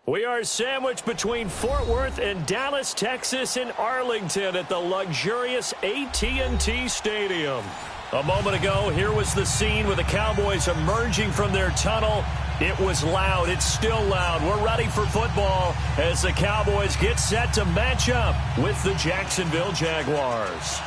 We are sandwiched between Fort Worth and Dallas, Texas in Arlington at the luxurious AT&T Stadium. A moment ago, here was the scene with the Cowboys emerging from their tunnel. It was loud. It's still loud. We're ready for football as the Cowboys get set to match up with the Jacksonville Jaguars.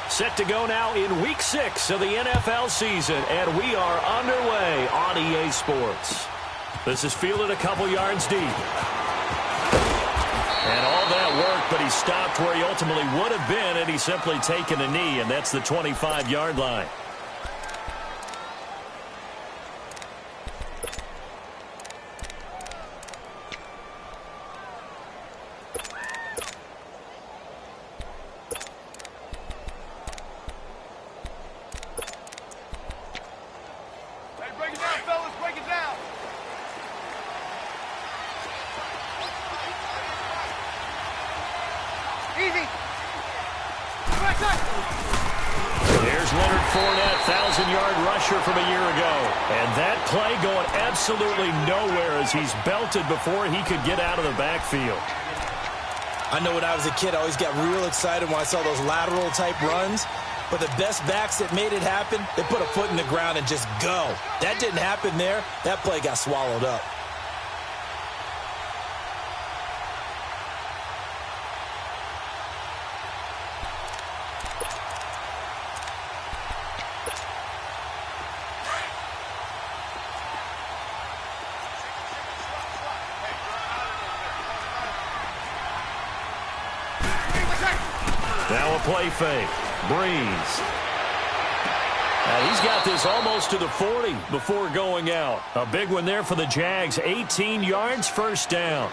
Set to go now in Week 6 of the NFL season, and we are underway on EA Sports. This is fielded a couple yards deep. And all that work, but he stopped where he ultimately would have been, and he's simply taken a knee, and that's the 25-yard line. Absolutely nowhere as he's belted before he could get out of the backfield. I know when I was a kid, I always got real excited when I saw those lateral-type runs. But the best backs that made it happen, they put a foot in the ground and just go. That didn't happen there. That play got swallowed up. Now a play fake. Breeze. And he's got this almost to the 40 before going out. A big one there for the Jags. 18 yards, first down.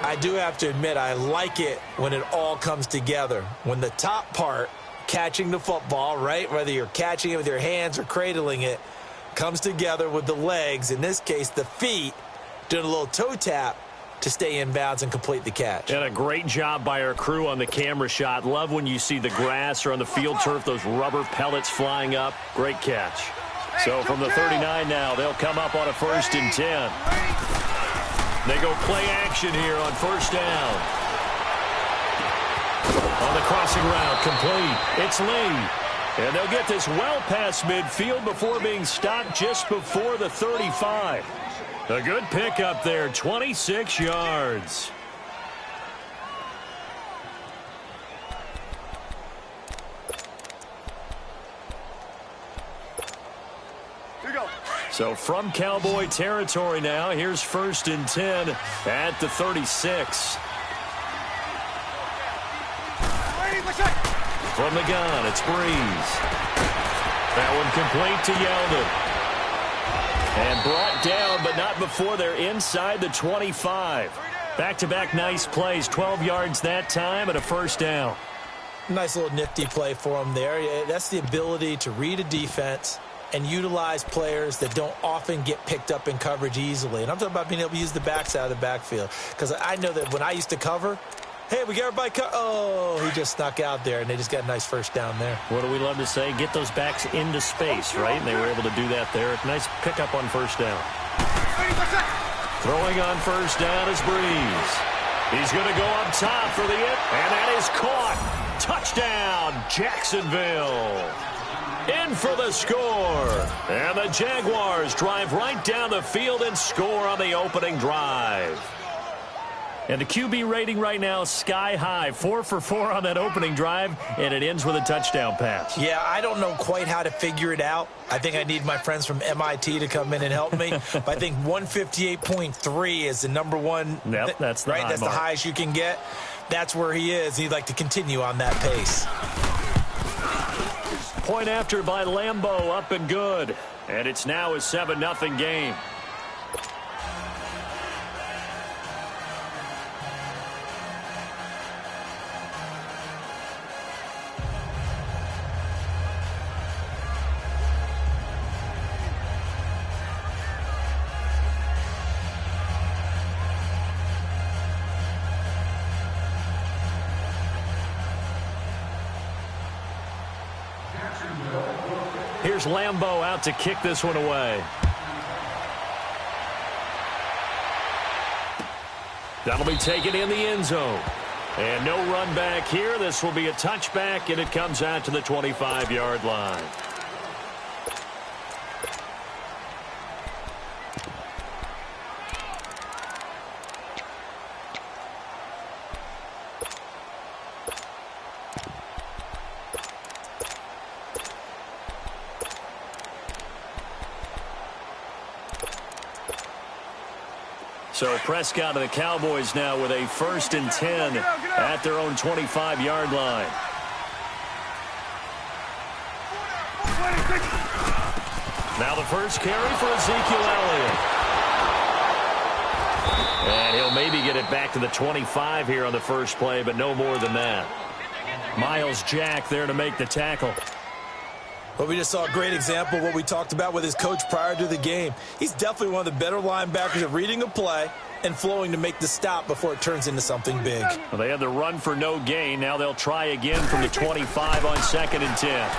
I do have to admit, I like it when it all comes together. When the top part, catching the football, right, whether you're catching it with your hands or cradling it, comes together with the legs, in this case the feet, doing a little toe tap to stay in bounds and complete the catch. And a great job by our crew on the camera shot. Love when you see the grass or on the field turf, those rubber pellets flying up. Great catch. So from the 39 now, they'll come up on a 1st and 10. They go play action here on 1st down. On the crossing route, complete. It's Lee. And they'll get this well past midfield before being stopped just before the 35. A good pickup there, 26 yards. So from Cowboy territory now, here's 1st and 10 at the 36. From the gun, it's Breeze. That one complete to Yeldon. And brought down, but not before they're inside the 25. Back-to-back nice plays, 12 yards that time and a 1st down. Nice little nifty play for him there. That's the ability to read a defense and utilize players that don't often get picked up in coverage easily. And I'm talking about being able to use the backside of the backfield. Because I know that when I used to cover, hey, we got everybody oh, he just snuck out there, and they just got a nice 1st down there. What do we love to say? Get those backs into space, right? And they were able to do that there. Nice pickup on 1st down. Throwing on 1st down is Breeze. He's going to go up top for the hit, and that is caught. Touchdown, Jacksonville. In for the score. And the Jaguars drive right down the field and score on the opening drive. And the QB rating right now, sky high. 4 for 4 on that opening drive, and it ends with a touchdown pass. Yeah, I don't know quite how to figure it out. I think I need my friends from MIT to come in and help me. But I think 158.3 is the number one. Yep, that's the right. high That's mark. The highest you can get. That's where he is. He'd like to continue on that pace. Point after by Lambeau, up and good. And it's now a 7-0 game. Here's Lambeau out to kick this one away. That'll be taken in the end zone. And no run back here. This will be a touchback, and it comes out to the 25-yard line. So Prescott and the Cowboys now with a 1st and 10 at their own 25-yard line. Now the first carry for Ezekiel Elliott. And he'll maybe get it back to the 25 here on the first play, but no more than that. Miles Jack there to make the tackle. Well, we just saw a great example of what we talked about with his coach prior to the game. He's definitely one of the better linebackers at reading a play and flowing to make the stop before it turns into something big. Well, they had the run for no gain. Now they'll try again from the 25 on 2nd and 10.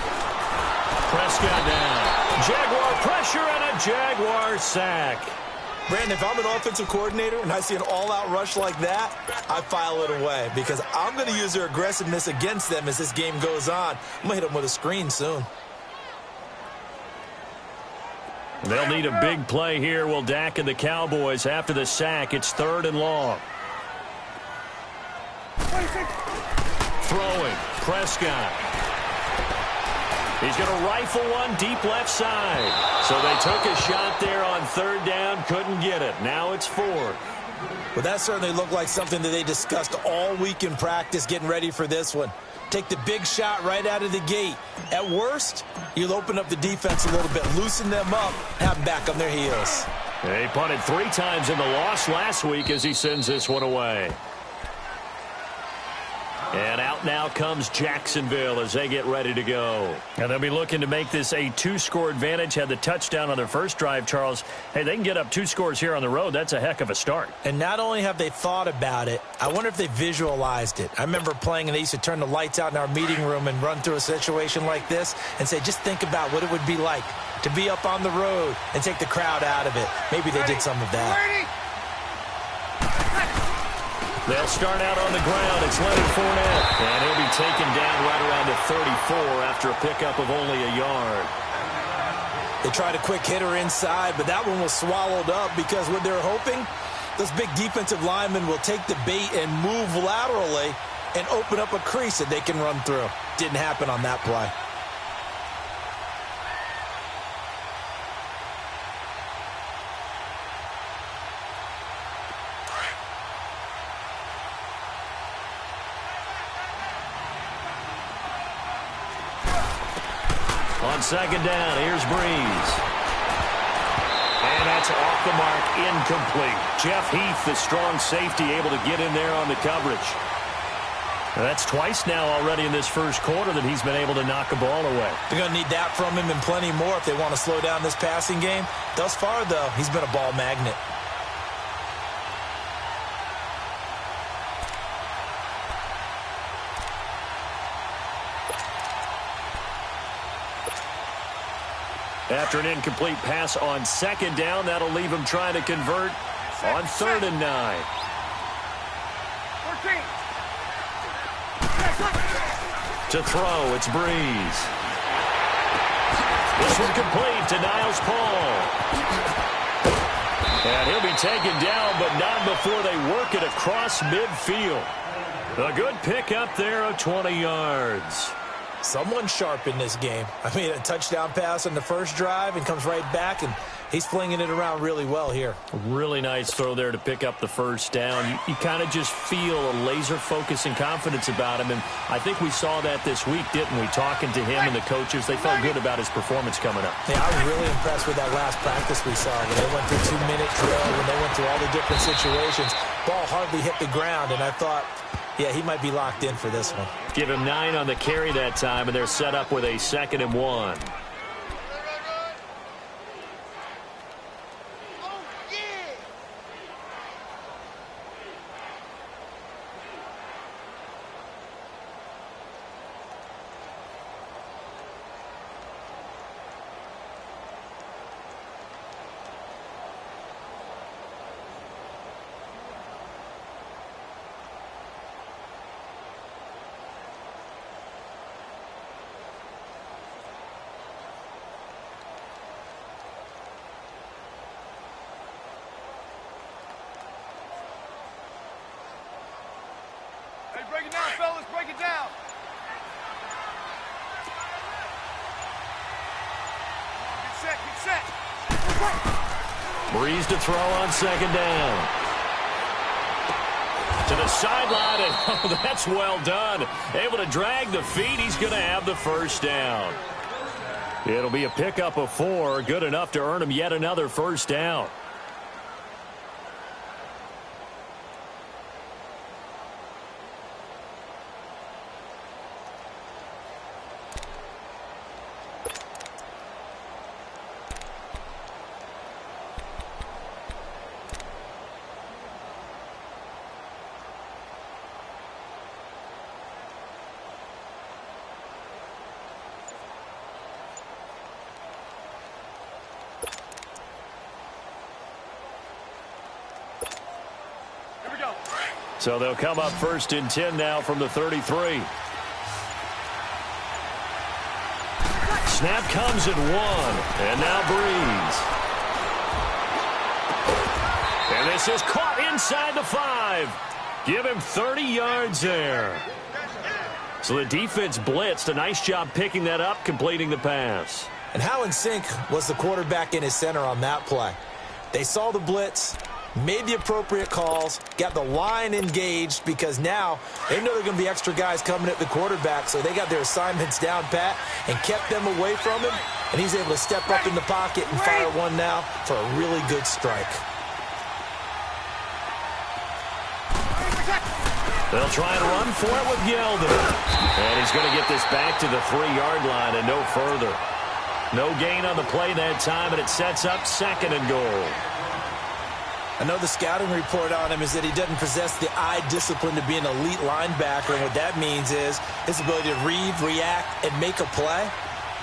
Prescott down. Jaguar pressure and a Jaguar sack. Brandon, if I'm an offensive coordinator and I see an all-out rush like that, I file it away because I'm going to use their aggressiveness against them as this game goes on. I'm going to hit them with a screen soon. They'll need a big play here. Will Dak and the Cowboys after the sack. It's 3rd and long. Throwing. Prescott. He's going to rifle one deep left side. So they took a shot there on 3rd down. Couldn't get it. Now it's 4th. Well, that certainly looked like something that they discussed all week in practice getting ready for this one. Take the big shot right out of the gate. At worst, you'll open up the defense a little bit, loosen them up, have them back on their heels. He punted 3 times in the loss last week as he sends this one away. And out now comes Jacksonville as they get ready to go. And they'll be looking to make this a 2-score advantage. Had the touchdown on their first drive, Charles. Hey, they can get up 2 scores here on the road. That's a heck of a start. And not only have they thought about it, I wonder if they visualized it. I remember playing and they used to turn the lights out in our meeting room and run through a situation like this and say, just think about what it would be like to be up on the road and take the crowd out of it. Maybe they did some of that. They'll start out on the ground. It's Leonard Fournette. And he'll be taken down right around the 34 after a pickup of only a yard. They tried a quick hitter inside, but that one was swallowed up because what they're hoping, those big defensive linemen will take the bait and move laterally and open up a crease that they can run through. Didn't happen on that play. On 2nd down, here's Breeze. And that's off the mark, incomplete. Jeff Heath, the strong safety, able to get in there on the coverage. And that's twice now already in this first quarter that he's been able to knock a ball away. They're going to need that from him and plenty more if they want to slow down this passing game. Thus far, though, he's been a ball magnet. After an incomplete pass on 2nd down, that'll leave him trying to convert on 3rd and 9. To throw, it's Breeze. This one complete to Niles Paul. And he'll be taken down, but not before they work it across midfield. A good pickup there of 20 yards. Someone sharp in this game. I mean, a touchdown pass on the first drive and comes right back, and he's flinging it around really well here. A really nice throw there to pick up the first down. You kind of just feel a laser focus and confidence about him, and I think we saw that this week, didn't we? Talking to him and the coaches, they felt good about his performance coming up. Yeah, I was really impressed with that last practice we saw when they went through 2-minute drill, when they went through all the different situations. Ball hardly hit the ground, and I thought, yeah, he might be locked in for this one. Give him 9 on the carry that time, and they're set up with a 2nd and 1. Break it down, fellas. Break it down. Get set. Get set. Breeze to throw on second down. To the sideline, and oh, that's well done. Able to drag the feet. He's going to have the first down. It'll be a pickup of 4. Good enough to earn him yet another first down. So they'll come up 1st and 10 now from the 33. Snap comes at 1. And now Breeze. And this is caught inside the 5. Give him 30 yards there. So the defense blitzed. A nice job picking that up, completing the pass. And how in sync was the quarterback in his center on that play? They saw the blitz, made the appropriate calls, got the line engaged because now they know there are going to be extra guys coming at the quarterback, so they got their assignments down pat and kept them away from him, and he's able to step up in the pocket and fire one now for a really good strike. They'll try and run for it with Yeldon. And he's going to get this back to the 3-yard line and no further. No gain on the play that time, and it sets up 2nd and goal. I know the scouting report on him is that he doesn't possess the eye discipline to be an elite linebacker, and what that means is his ability to read, react, and make a play.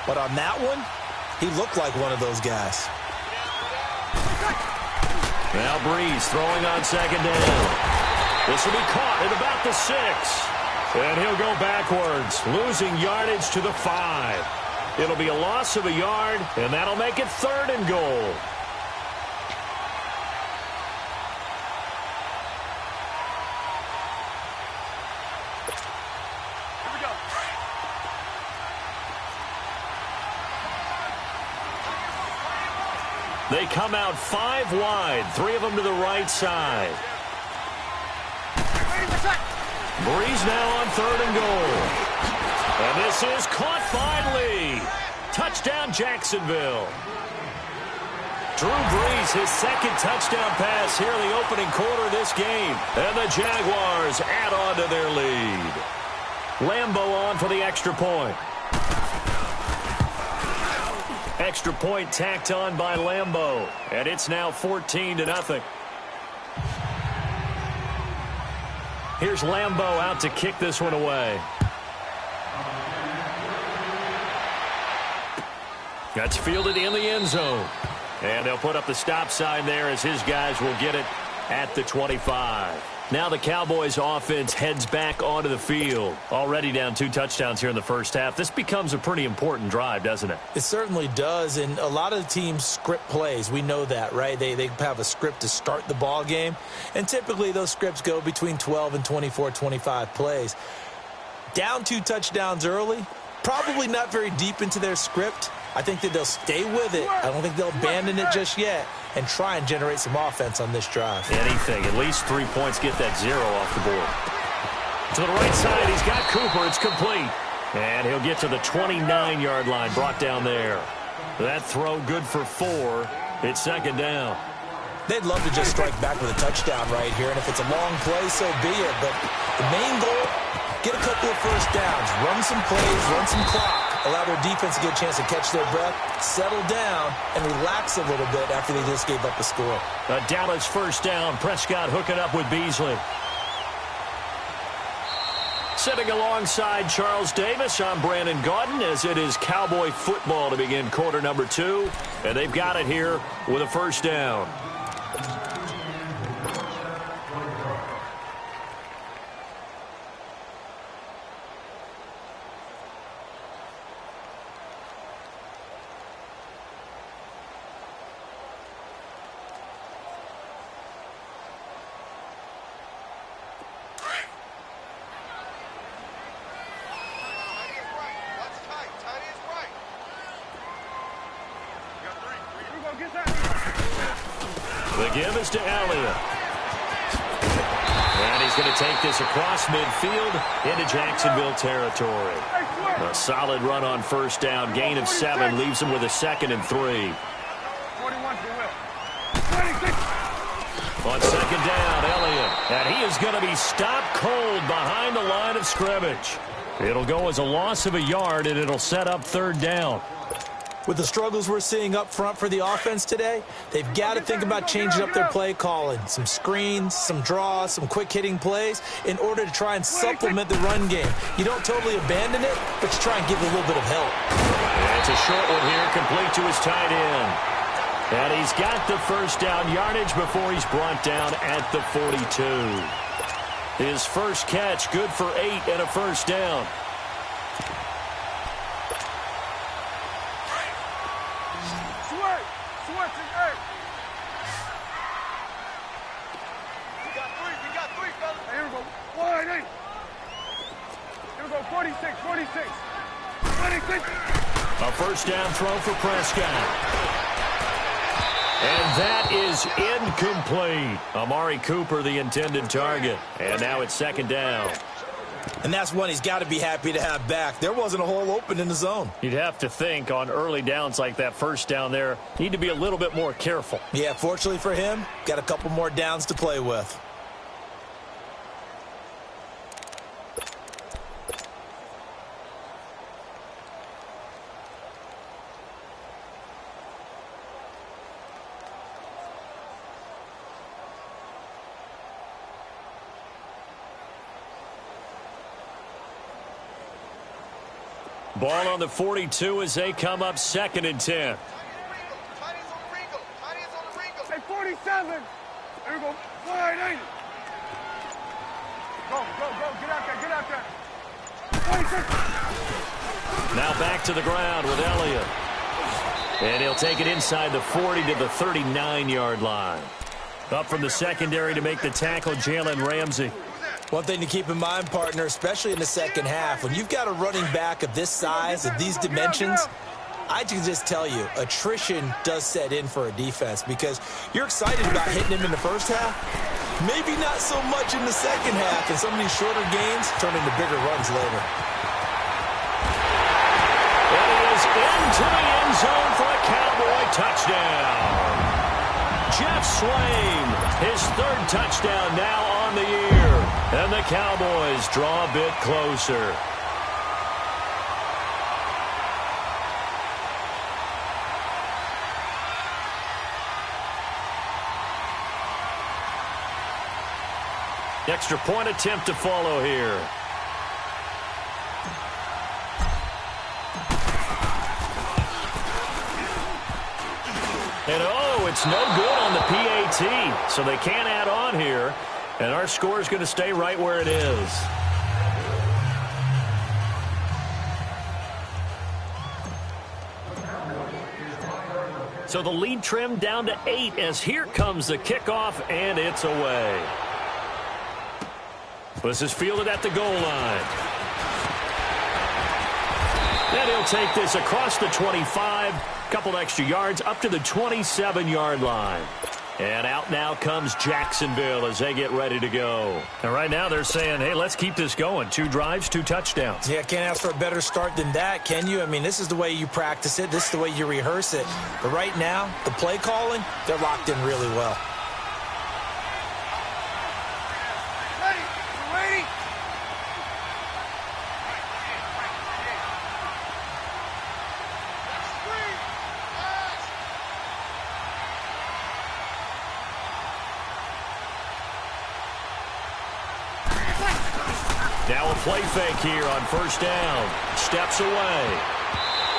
But on that one, he looked like one of those guys. Now Breeze throwing on 2nd down. This will be caught at about the 6. And he'll go backwards, losing yardage to the 5. It'll be a loss of a yard, and that'll make it 3rd and goal. They come out 5 wide, 3 of them to the right side. Breeze now on 3rd and goal. And this is caught finally. Touchdown, Jacksonville. Drew Brees, his 2nd touchdown pass here in the opening quarter of this game. And the Jaguars add on to their lead. Lambeau on for the extra point. Extra point tacked on by Lambeau. And it's now 14-0. Here's Lambeau out to kick this one away. That's fielded in the end zone. And they'll put up the stop sign there as his guys will get it at the 25. Now the Cowboys offense heads back onto the field. Already down 2 touchdowns here in the first half. This becomes a pretty important drive, doesn't it? It certainly does, and a lot of the teams script plays. We know that, right? They have a script to start the ball game, and typically those scripts go between 12 and 24, 25 plays. Down 2 touchdowns early, probably not very deep into their script. I think that they'll stay with it. I don't think they'll abandon it just yet and try and generate some offense on this drive. Anything. At least 3 points. Get that 0 off the board. To the right side, he's got Cooper. It's complete. And he'll get to the 29-yard line. Brought down there. That throw good for 4. It's 2nd down. They'd love to just strike back with a touchdown right here. And if it's a long play, so be it. But the main goal, get a couple of first downs. Run some plays, run some clock. Allow their defense to get a chance to catch their breath, settle down, and relax a little bit after they just gave up a score. A Dallas first down. Prescott hooking up with Beasley. Sitting alongside Charles Davis, I'm Brandon Gaudin, as it is Cowboy football to begin quarter number 2. And they've got it here with a first down. The give is to Elliott. And he's going to take this across midfield into Jacksonville territory. A solid run on first down. Gain of 7 leaves him with a 2nd and 3. 41 for Will. 26. On second down, Elliott. And he is going to be stopped cold behind the line of scrimmage. It'll go as a loss of a yard, and it'll set up 3rd down. With the struggles we're seeing up front for the offense today, they've got to think about changing up their play calling. Some screens, some draws, some quick-hitting plays in order to try and supplement the run game. You don't totally abandon it, but you try and give it a little bit of help. And it's a short one here, complete to his tight end. And he's got the first down yardage before he's brought down at the 42. His first catch, good for 8 and a first down. A first down throw for Prescott. And that is incomplete. Amari Cooper, the intended target. And now it's 2nd down. And that's one he's got to be happy to have back. There wasn't a hole open in the zone. You'd have to think on early downs like that first down there, need to be a little bit more careful. Yeah, fortunately for him, got a couple more downs to play with. Ball on the 42 as they come up 2nd and 10. Hey, 47. There we go. Wide 80. Go. Get out there. 26. Now back to the ground with Elliott. And he'll take it inside the 40 to the 39-yard line. Up from the secondary to make the tackle, Jalen Ramsey. One thing to keep in mind, partner, especially in the second half, when you've got a running back of this size, of these dimensions, I can just tell you, attrition does set in for a defense because you're excited about hitting him in the first half. Maybe not so much in the second half, and some of these shorter gains turn into bigger runs later. And he is into the end zone for a Cowboy touchdown. Jeff Swain, his 3rd touchdown now on the year. And the Cowboys draw a bit closer. Extra point attempt to follow here. And it's no good on the PAT, so they can't add on here. And our score is going to stay right where it is. So the lead trimmed down to 8 as here comes the kickoff, and it's away. This is fielded at the goal line. And he'll take this across the 25, couple extra yards up to the 27-yard line. And out now comes Jacksonville as they get ready to go. And right now they're saying, hey, let's keep this going. 2 drives, 2 touchdowns. Yeah, can't ask for a better start than that, can you? I mean, this is the way you practice it. This is the way you rehearse it. But right now, the play calling, they're locked in really well. Ready? Now a play fake here on first down. Steps away.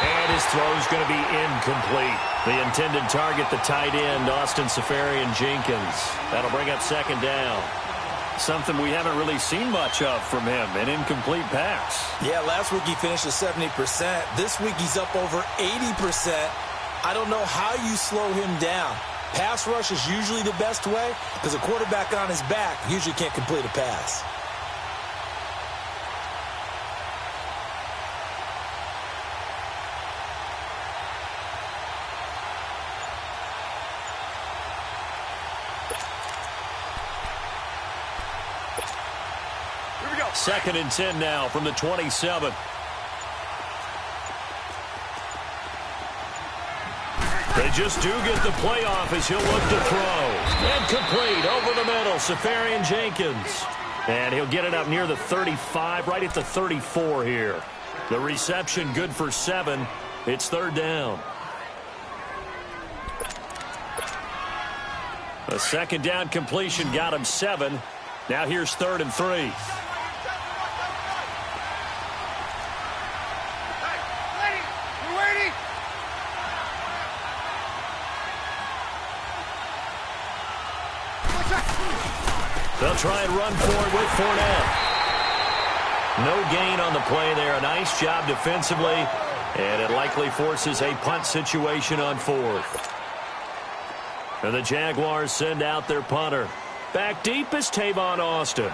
And his throw is going to be incomplete. The intended target, the tight end, Austin Safarian-Jenkins. That'll bring up 2nd down. Something we haven't really seen much of from him, an incomplete pass. Yeah, last week he finished at 70%. This week he's up over 80%. I don't know how you slow him down. Pass rush is usually the best way because a quarterback on his back usually can't complete a pass. 2nd and 10 now from the 27. They just do get the playoff as he'll look to throw. And complete over the middle, Safarian Jenkins. And he'll get it up near the 35, right at the 34 here. The reception good for 7. It's 3rd down. A 2nd down completion got him 7. Now here's 3rd and 3. They'll try and run for it with Fournette. No gain on the play there. A nice job defensively, and it likely forces a punt situation on 4th. And the Jaguars send out their punter. Back deep is Tavon Austin.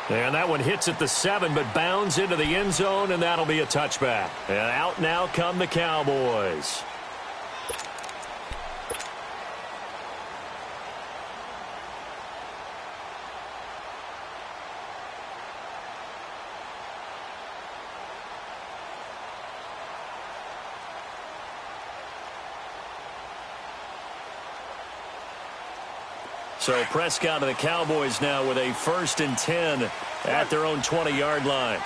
And that one hits at the 7, but bounds into the end zone, and that'll be a touchback. And out now come the Cowboys. So Prescott and the Cowboys now with a 1st and 10 at their own 20-yard line.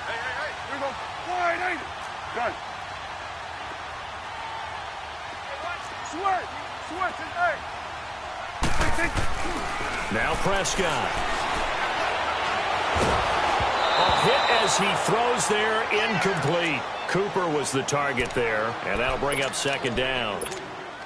Hey, here we go. 4-8. Done. Switch, and 8. Now Prescott. A hit as he throws there, incomplete. Cooper was the target there, and that'll bring up 2nd down.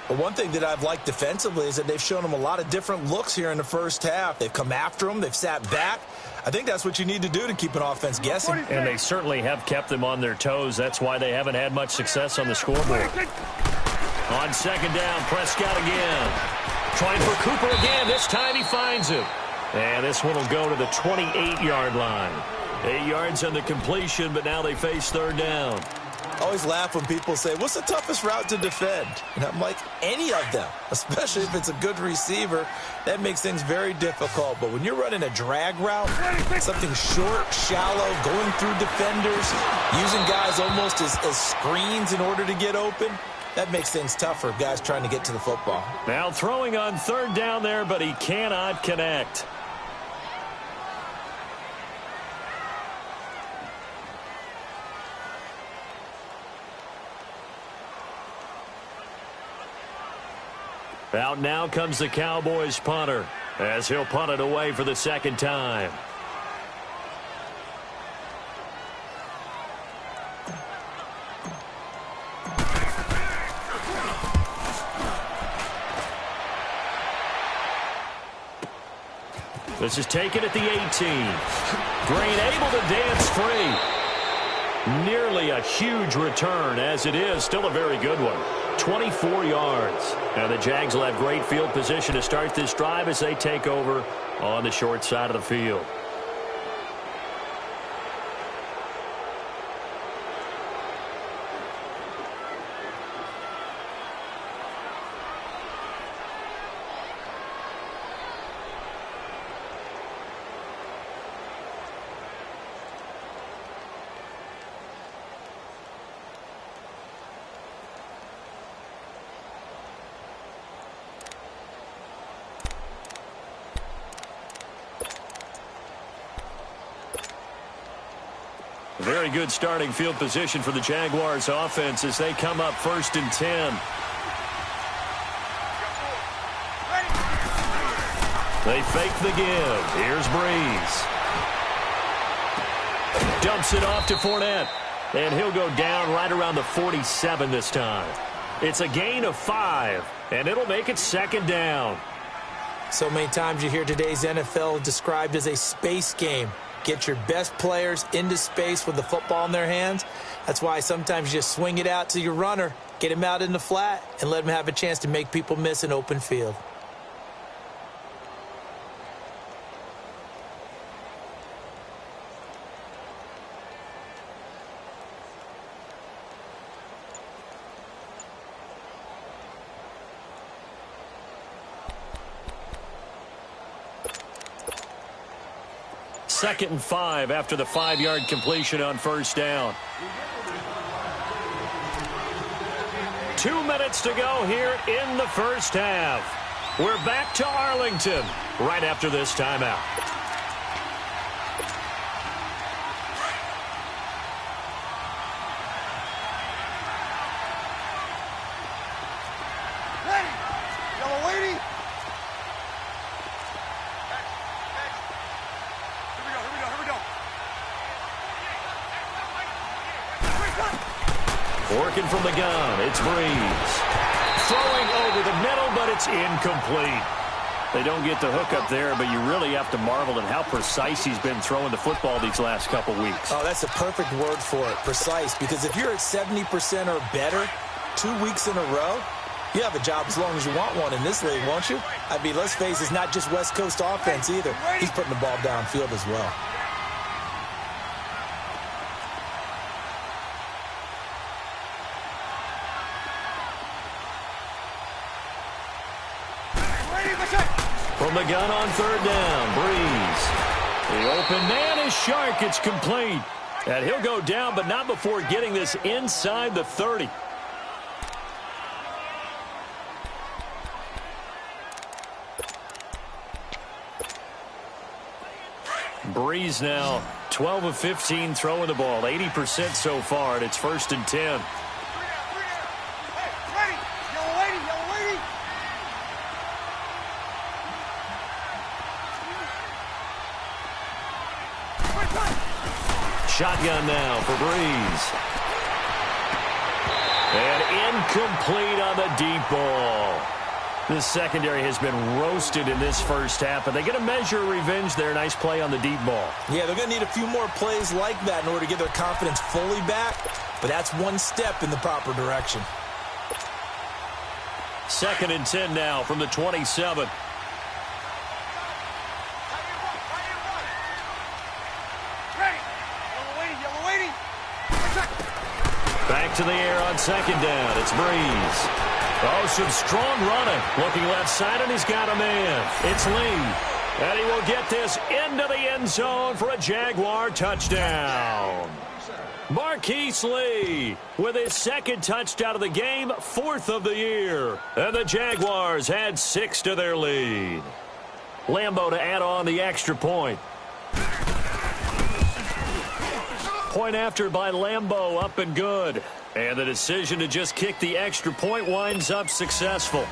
But one thing that I've liked defensively is that they've shown him a lot of different looks here in the first half. They've come after him. They've sat back. I think that's what you need to do to keep an offense guessing. And they certainly have kept them on their toes. That's why they haven't had much success on the scoreboard. On 2nd down, Prescott again. Trying for Cooper again. This time he finds him. And this one will go to the 28-yard line. 8 yards on the completion, but now they face 3rd down. I always laugh when people say, what's the toughest route to defend? And I'm like, any of them, especially if it's a good receiver. That makes things very difficult. But when you're running a drag route, something short, shallow, going through defenders, using guys almost as screens in order to get open, that makes things tougher, guys trying to get to the football. Now throwing on 3rd down there, but he cannot connect. Out now comes the Cowboys punter as he'll punt it away for the 2nd time. This is taken at the 18. Green able to dance free. Nearly a huge return as it is. Still a very good one. 24 yards. Now the Jags will have great field position to start this drive as they take over on the short side of the field. Very good starting field position for the Jaguars offense as they come up 1st and 10. They fake the give. Here's Breeze. Dumps it off to Fournette. And he'll go down right around the 47 this time. It's a gain of 5, and it'll make it 2nd down. So many times you hear today's NFL described as a space game. Get your best players into space with the football in their hands. That's why sometimes you just swing it out to your runner, get him out in the flat, and let him have a chance to make people miss an open field. 2nd and 5 after the 5-yard completion on first down. 2 minutes to go here in the first half. We're back to Arlington right after this timeout. Working from the gun, it's Breeze. Throwing over the middle, but it's incomplete. They don't get the hook up there, but you really have to marvel at how precise he's been throwing the football these last couple weeks. Oh, that's a perfect word for it, precise, because if you're at 70% or better 2 weeks in a row, you have a job as long as you want one in this league, won't you? I mean, let's face it, it's not just West Coast offense either. He's putting the ball downfield as well. From the gun on third down, Breeze. The open man is Shark. It's complete. And he'll go down, but not before getting this inside the 30. Breeze now 12 of 15 throwing the ball, 80% so far, and it's 1st and 10. Shotgun now for Breeze. And incomplete on the deep ball. This secondary has been roasted in this first half, and they're going to measure revenge there. Nice play on the deep ball. Yeah, they're going to need a few more plays like that in order to get their confidence fully back, but that's one step in the proper direction. 2nd and 10 now from the 27. Back to the air on 2nd down. It's Breeze. Oh, some strong running. Looking left side, and he's got a man. It's Lee. And he will get this into the end zone for a Jaguar touchdown. Marquise Lee with his 2nd touchdown of the game, 4th of the year. And the Jaguars had 6 to their lead. Lambeau to add on the extra point. Point after by Lambeau, up and good. And the decision to just kick the extra point winds up successful.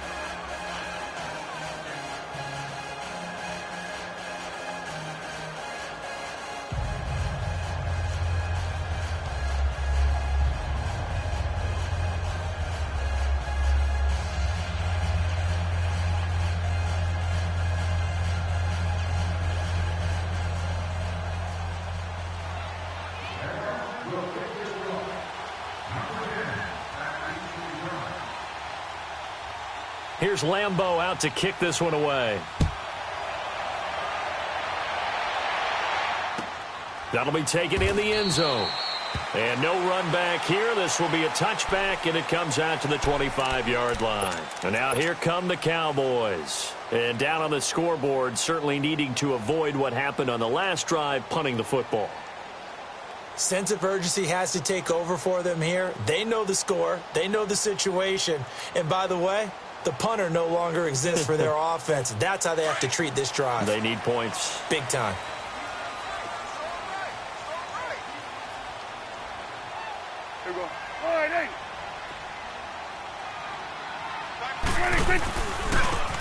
Here's Lambeau out to kick this one away. That'll be taken in the end zone. And no run back here. This will be a touchback, and it comes out to the 25-yard line. And now here come the Cowboys. And down on the scoreboard, certainly needing to avoid what happened on the last drive, punting the football. Sense of urgency has to take over for them here. They know the score. They know the situation. And by the way, the punter no longer exists for their offense. That's how they have to treat this drive. They need points. Big time. Here we go. All right, hey.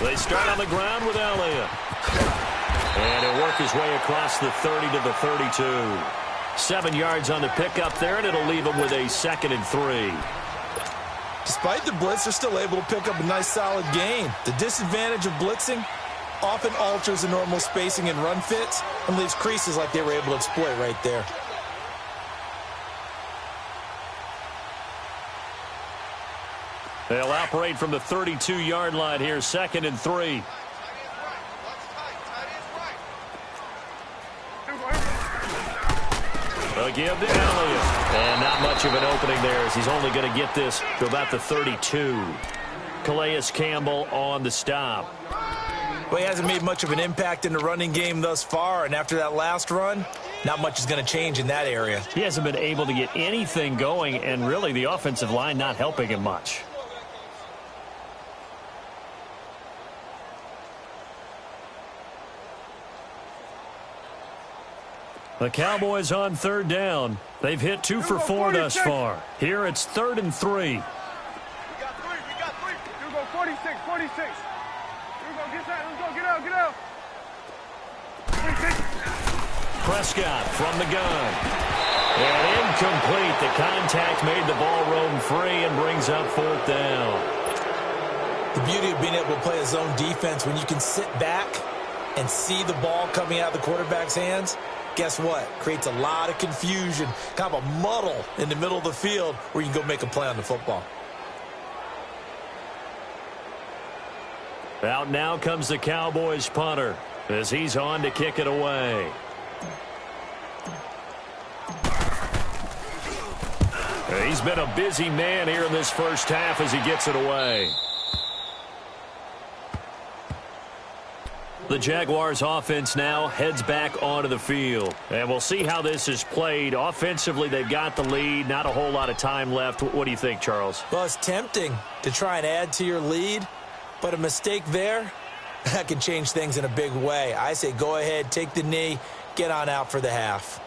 They start on the ground with Elliott. And he'll work his way across the 30 to the 32. 7 yards on the pickup there, and it'll leave him with a 2nd and 3. Despite the blitz, they're still able to pick up a nice, solid gain. The disadvantage of blitzing often alters the normal spacing and run fits and leaves creases like they were able to exploit right there. They'll operate from the 32-yard line here, 2nd and 3. Again to Elliott. And not much of an opening there as he's only going to get this to about the 32. Calais Campbell on the stop. Well, he hasn't made much of an impact in the running game thus far, and after that last run, not much is going to change in that area. He hasn't been able to get anything going, and really the offensive line not helping him much. The Cowboys on third down. They've hit 2 for 4 thus far. Here it's 3rd and 3. We got three. You go 46. You go get that. Let's go. Get out. 46. Prescott from the gun. And incomplete. The contact made the ball roam free and brings up 4th down. The beauty of being able to play a zone defense when you can sit back and see the ball coming out of the quarterback's hands, guess what? Creates a lot of confusion, kind of a muddle in the middle of the field where you can go make a play on the football. Out now comes the Cowboys punter as he's on to kick it away. He's been a busy man here in this first half as he gets it away. The Jaguars offense now heads back onto the field. And we'll see how this is played. Offensively, they've got the lead. Not a whole lot of time left. What do you think, Charles? Well, it's tempting to try and add to your lead, but a mistake there, that can change things in a big way. I say go ahead, take the knee, get on out for the half.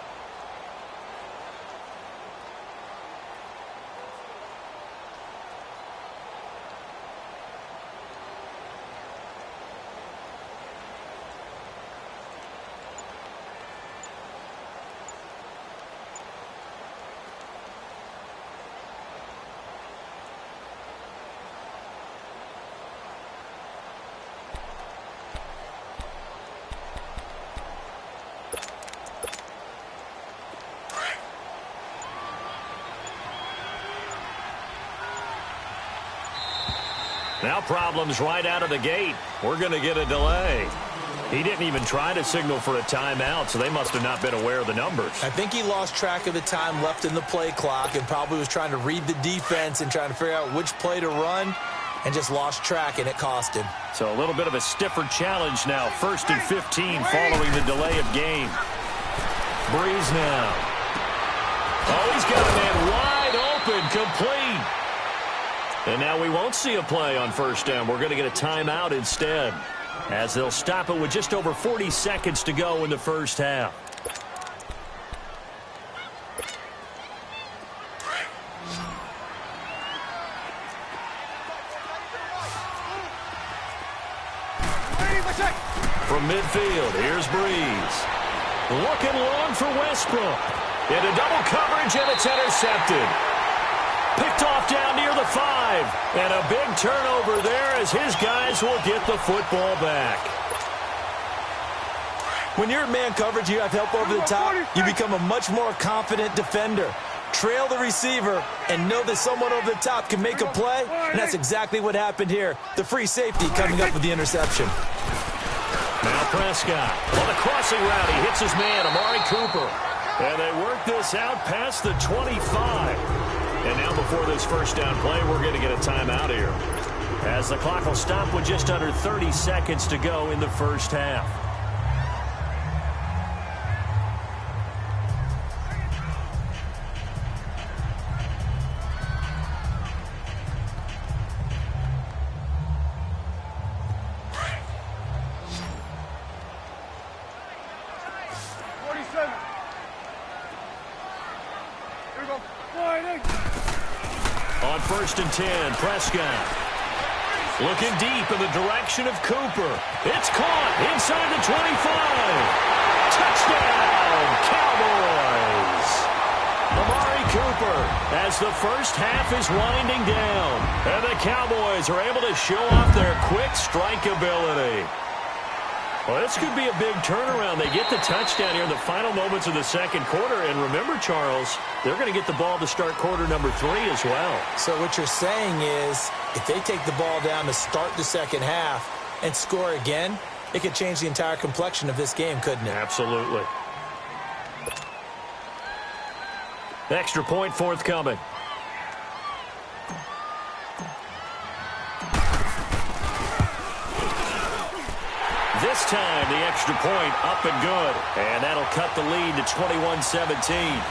Now problems right out of the gate. We're going to get a delay. He didn't even try to signal for a timeout, so they must have not been aware of the numbers. I think he lost track of the time left in the play clock and probably was trying to read the defense and trying to figure out which play to run and just lost track, and it cost him. So a little bit of a stiffer challenge now. 1st and 15 following the delay of game. Breeze now. Oh, he's got a man wide open, complete. And now we won't see a play on 1st down. We're going to get a timeout instead, as they'll stop it with just over 40 seconds to go in the first half. From midfield, here's Breeze. Looking long for Westbrook. Into double coverage, and it's intercepted. Picked off down near the 5. And a big turnover there as his guys will get the football back. When you're in man coverage, you have help over the top, you become a much more confident defender. Trail the receiver and know that someone over the top can make a play, and that's exactly what happened here. The free safety coming up with the interception. Now Prescott on the crossing route. He hits his man, Amari Cooper. And they work this out past the 25. And now before this 1st down play, we're going to get a timeout here, as the clock will stop with just under 30 seconds to go in the first half. On 1st and 10, Prescott looking deep in the direction of Cooper. It's caught inside the 25. Touchdown, Cowboys. Amari Cooper as the first half is winding down. And the Cowboys are able to show off their quick strike ability. Well, this could be a big turnaround. They get the touchdown here in the final moments of the second quarter. And remember, Charles, they're going to get the ball to start quarter number 3 as well. So what you're saying is if they take the ball down to start the second half and score again, it could change the entire complexion of this game, couldn't it? Absolutely. Extra point forthcoming. this time, the extra point up and good. And that'll cut the lead to 21-17.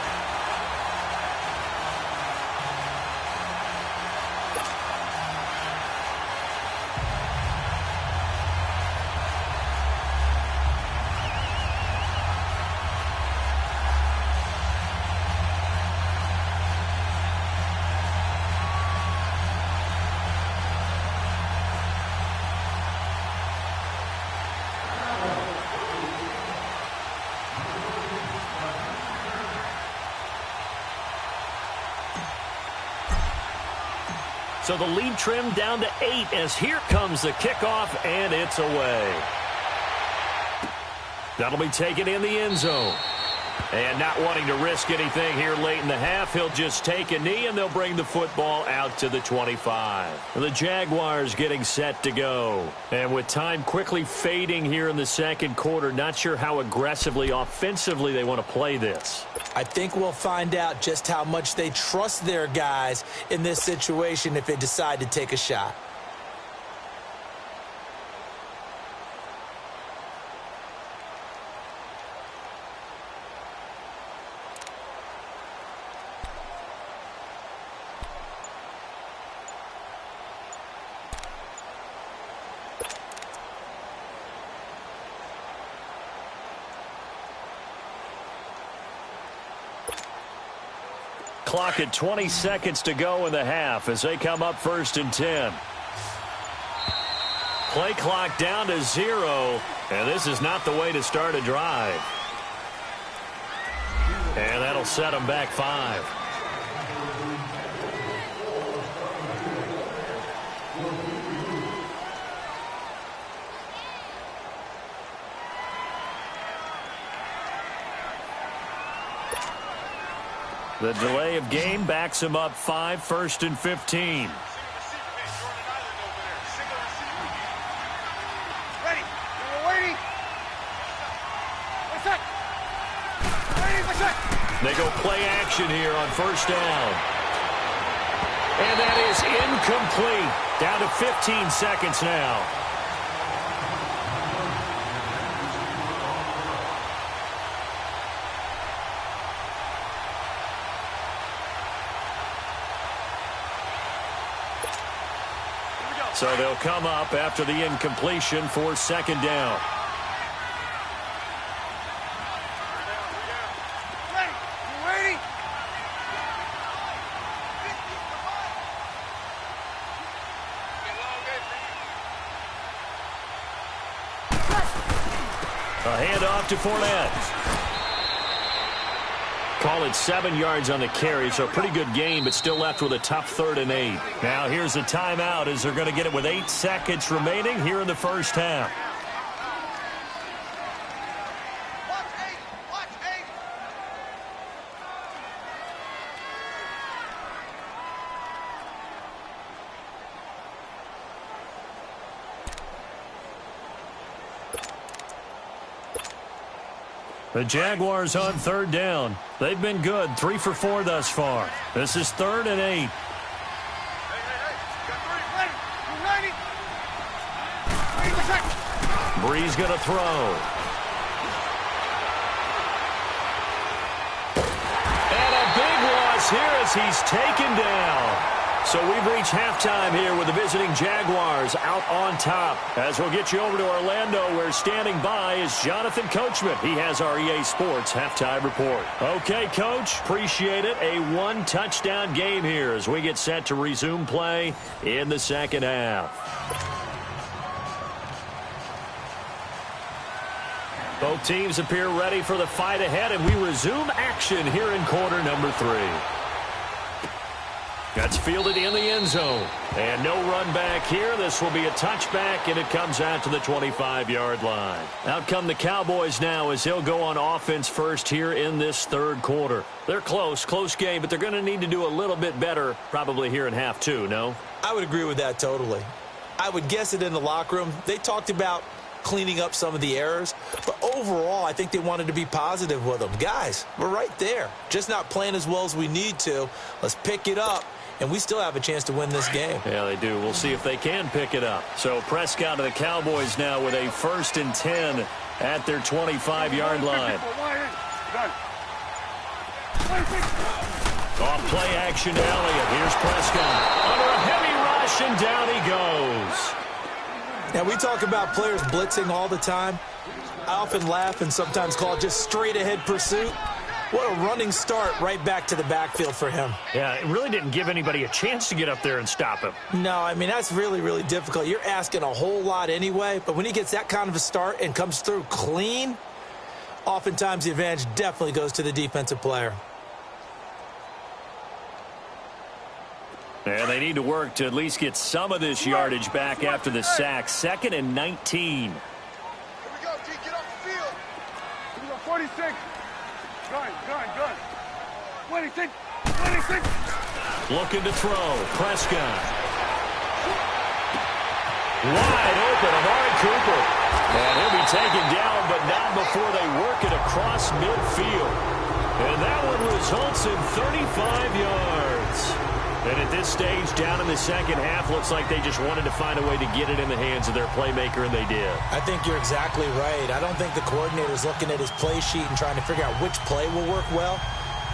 So the lead trimmed down to 8 as here comes the kickoff, and it's away. That'll be taken in the end zone. And not wanting to risk anything here late in the half, he'll just take a knee, and they'll bring the football out to the 25. The Jaguars getting set to go. And with time quickly fading here in the second quarter, not sure how aggressively, offensively they want to play this. I think we'll find out just how much they trust their guys in this situation if they decide to take a shot. Clock at 20 seconds to go in the half as they come up 1st and 10. Play clock down to 0, and this is not the way to start a drive. And that'll set them back 5. The delay of game backs him up 5, 1st and 15. Ready. We're waiting. What's that? Waiting. What's that? They go play action here on 1st down. And that is incomplete. Down to 15 seconds now. So they'll come up after the incompletion for 2nd down. Ready. You waiting? A handoff to Fournette. Call it 7 yards on the carry, so a pretty good game, but still left with a tough 3rd and 8. Now here's a timeout as they're going to get it with 8 seconds remaining here in the first half. Watch 8. Watch 8. The Jaguars on 3rd down. They've been good, 3 for 4 thus far. This is 3rd and 8. Hey. Got 3. Ready. You ready? Wait a second. Breeze going to throw. And a big loss here as he's taken down. So we've reached halftime here with the visiting Jaguars out on top. As we'll get you over to Orlando, where standing by is Jonathan Coachman. He has our EA Sports halftime report. Okay, Coach, appreciate it. A 1-touchdown game here as we get set to resume play in the second half. Both teams appear ready for the fight ahead, and we resume action here in quarter number 3. That's fielded in the end zone. And no run back here. This will be a touchback, and it comes out to the 25-yard line. Out come the Cowboys now as they'll go on offense first here in this 3rd quarter. They're close game, but they're going to need to do a little bit better probably here in half 2, no? I would agree with that totally. I would guess it in the locker room. They talked about cleaning up some of the errors, but overall, I think they wanted to be positive with them. Guys, we're right there. Just not playing as well as we need to. Let's pick it up, and we still have a chance to win this game. Yeah, they do. We'll see if they can pick it up. So Prescott to the Cowboys now with a 1st and 10 at their 25-yard line. Off play action to Elliott. Here's Prescott. Under a heavy rush, and down he goes. Now, we talk about players blitzing all the time. I often laugh and sometimes call it just straight-ahead pursuit. What a running start right back to the backfield for him. Yeah, it really didn't give anybody a chance to get up there and stop him. No, I mean, that's really, really difficult. You're asking a whole lot anyway, but when he gets that kind of a start and comes through clean, oftentimes the advantage definitely goes to the defensive player. And they need to work to at least get some of this yardage back after the sack. 2nd and 19. Here we go, G. Get off the field. Here we go, 46. Gun. 26. Looking to throw. Prescott. Wide open. Amari Cooper. And he'll be taken down, but not before they work it across midfield. And that one results in 35 yards. And at this stage, down in the second half, looks like they just wanted to find a way to get it in the hands of their playmaker, and they did. I think you're exactly right. I don't think the coordinator's looking at his play sheet and trying to figure out which play will work well.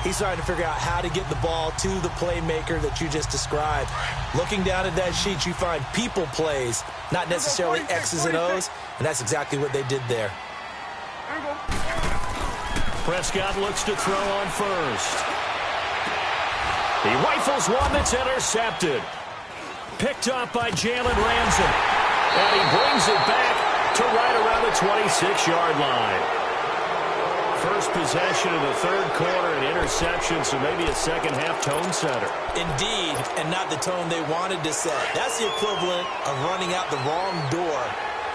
He's trying to figure out how to get the ball to the playmaker that you just described. Looking down at that sheet, you find people plays, not necessarily X's and O's, and that's exactly what they did there. Prescott looks to throw on first. He rifles one that's intercepted. Picked up by Jalen Ramsey. And he brings it back to right around the 26-yard line. First possession of the third quarter, an interception, so maybe a second-half tone setter. Indeed, and not the tone they wanted to set. That's the equivalent of running out the wrong door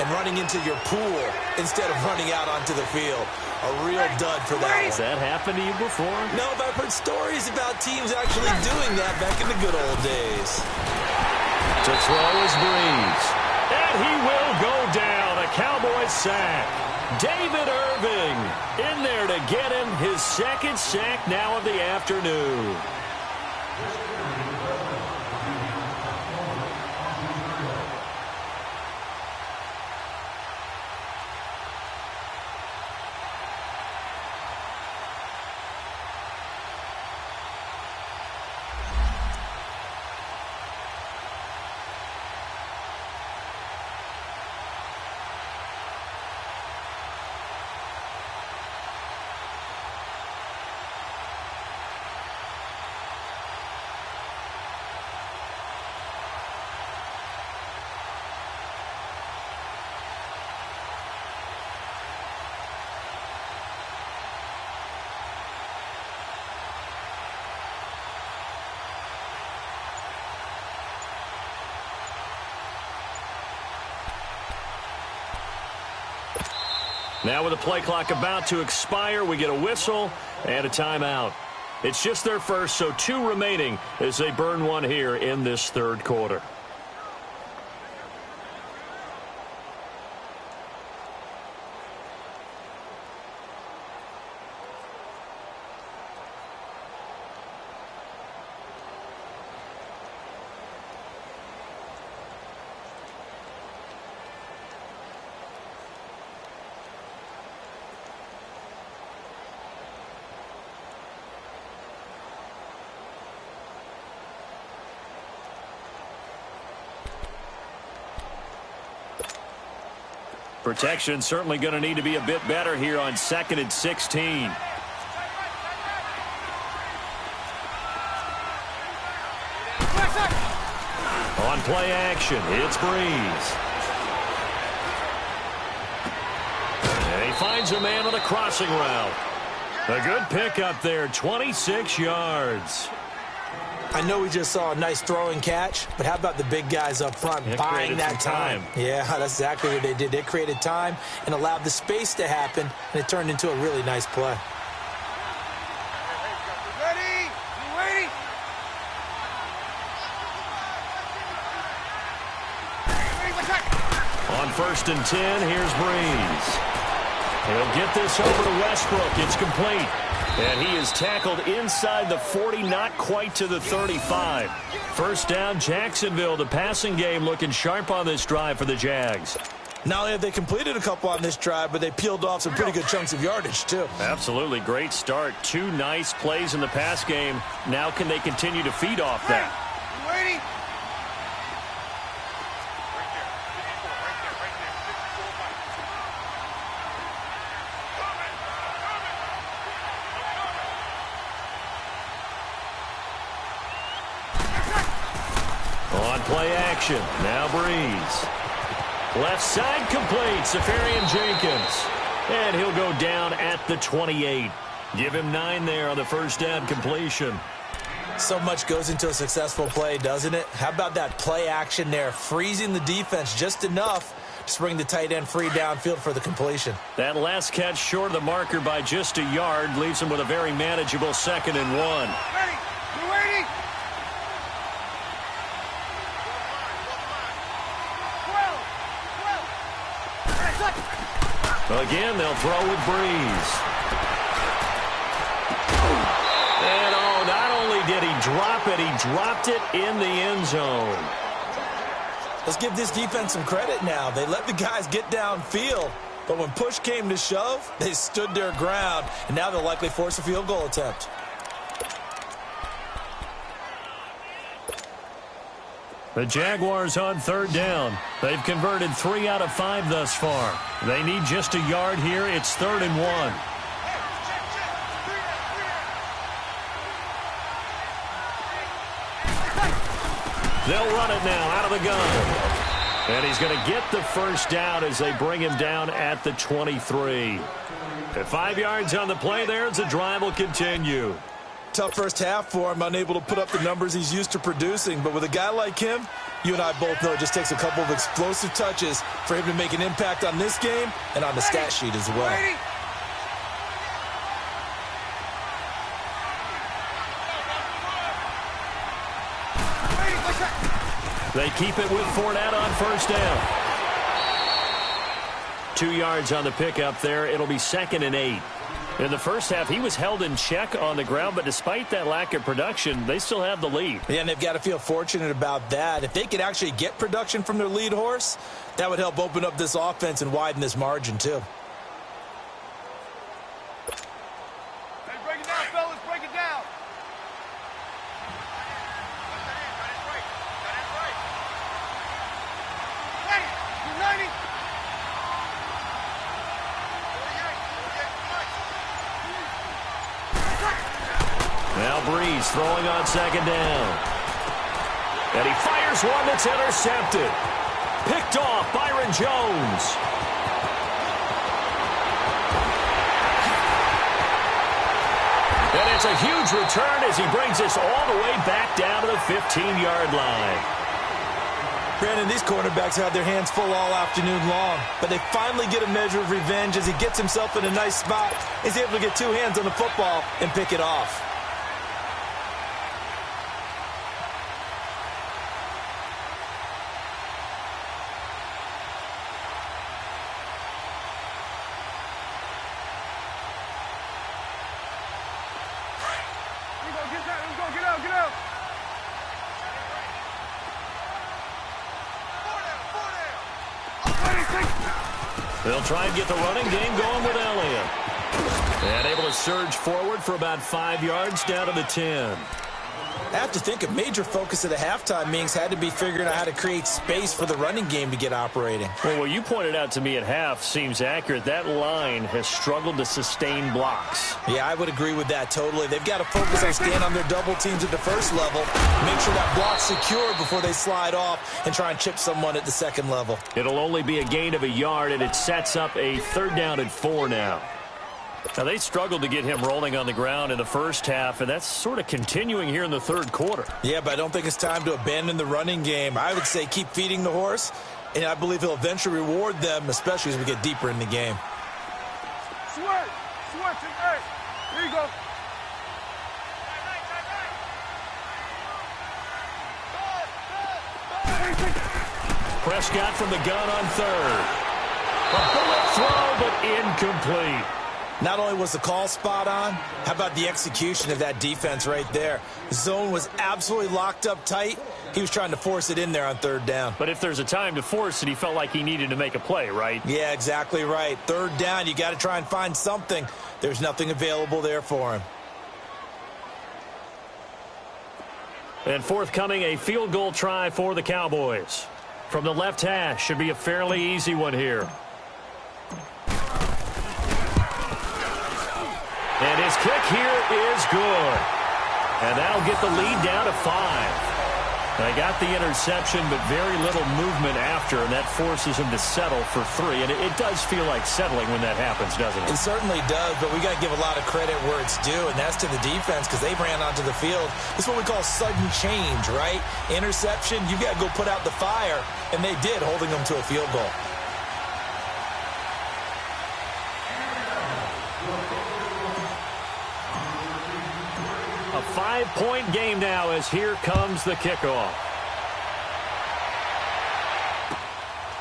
and running into your pool instead of running out onto the field. A real dud for that one. Has that happened to you before? No, but I've heard stories about teams actually doing that back in the good old days. To throw is Breeze. And he will go down. A Cowboys sack. David Irving in there to get him his 2nd sack now of the afternoon. Now with the play clock about to expire, we get a whistle and a timeout. It's just their first, so 2 remaining as they burn one here in this third quarter. Protection certainly going to need to be a bit better here on 2nd and 16. On play action, it's Breeze. And he finds a man on a crossing route. A good pickup there, 26 yards. I know we just saw a nice throwing catch, but how about the big guys up front buying that time? Yeah, that's exactly what they did. They created time and allowed the space to happen, and it turned into a really nice play. Ready? You ready? On 1st and 10, here's Breeze. He'll get this over to Westbrook. It's complete. And he is tackled inside the 40, not quite to the 35. First down, Jacksonville. The passing game looking sharp on this drive for the Jags. Not only have they completed a couple on this drive, but they peeled off some pretty good chunks of yardage, too. Absolutely. Great start. 2 nice plays in the pass game. Now can they continue to feed off that? You waiting? On play action. Now Breeze. Left side complete. Safarian Jenkins. And he'll go down at the 28. Give him 9 there on the first down completion. So much goes into a successful play, doesn't it? How about that play action there? Freezing the defense just enough to bring the tight end free downfield for the completion. That last catch short of the marker by just a yard leaves him with a very manageable 2nd and 1. Ready? You waiting? 12. Again, they'll throw with Breeze. And not only did he drop it, he dropped it in the end zone. Let's give this defense some credit now. They let the guys get downfield, but when push came to shove, they stood their ground, and now they'll likely force a field goal attempt. The Jaguars on 3rd down. They've converted 3 out of 5 thus far. They need just a yard here. It's 3rd and 1. They'll run it now out of the gun. And he's going to get the first down as they bring him down at the 23. At 5 yards on the play there, the drive will continue. Tough first half for him, unable to put up the numbers he's used to producing. But with a guy like him, you and I both know it just takes a couple of explosive touches for him to make an impact on this game and on the stat sheet as well. Ready? They keep it with Fournette on first down. 2 yards on the pickup there. It'll be 2nd and 8. In the first half, he was held in check on the ground, but despite that lack of production, they still have the lead. Yeah, and they've got to feel fortunate about that. If they could actually get production from their lead horse, that would help open up this offense and widen this margin, too. Hey, break it down, fellas. Break it down. Ready? You ready? Now Breeze throwing on 2nd down. And he fires one that's intercepted. Picked off Byron Jones. And it's a huge return as he brings us all the way back down to the 15-yard line. Brandon, these quarterbacks have their hands full all afternoon long, but they finally get a measure of revenge as he gets himself in a nice spot. He's able to get 2 hands on the football and pick it off. They'll try and get the running game going with Elliott. And able to surge forward for about 5 yards down to the 10. I have to think a major focus of the halftime meetings had to be figuring out how to create space for the running game to get operating. Well, what you pointed out to me at half seems accurate. That line has struggled to sustain blocks. Yeah, I would agree with that totally. They've got to focus on staying on their double teams at the first level, make sure that block's secure before they slide off and try and chip someone at the second level. It'll only be a gain of a yard, and it sets up a 3rd down and 4 now. Now, they struggled to get him rolling on the ground in the first half, and that's sort of continuing here in the 3rd quarter. Yeah, but I don't think it's time to abandon the running game. I would say keep feeding the horse, and I believe he'll eventually reward them, especially as we get deeper in the game. Switch, and hey, here you go. Prescott from the gun on 3rd. A bullet throw, but incomplete. Not only was the call spot on, how about the execution of that defense right there? The zone was absolutely locked up tight. He was trying to force it in there on third down. But if there's a time to force it, he felt like he needed to make a play, right? Yeah, exactly right. Third down, you got to try and find something. There's nothing available there for him. And forthcoming, a field goal try for the Cowboys. From the left hash, should be a fairly easy one here. And his kick here is good. And that'll get the lead down to 5. They got the interception, but very little movement after, and that forces him to settle for 3. And it does feel like settling when that happens, doesn't it? It certainly does, but we got to give a lot of credit where it's due, and that's to the defense because they ran onto the field. This is what we call sudden change, right? Interception, you got to go put out the fire, and they did, holding them to a field goal. A 5-point game now as here comes the kickoff.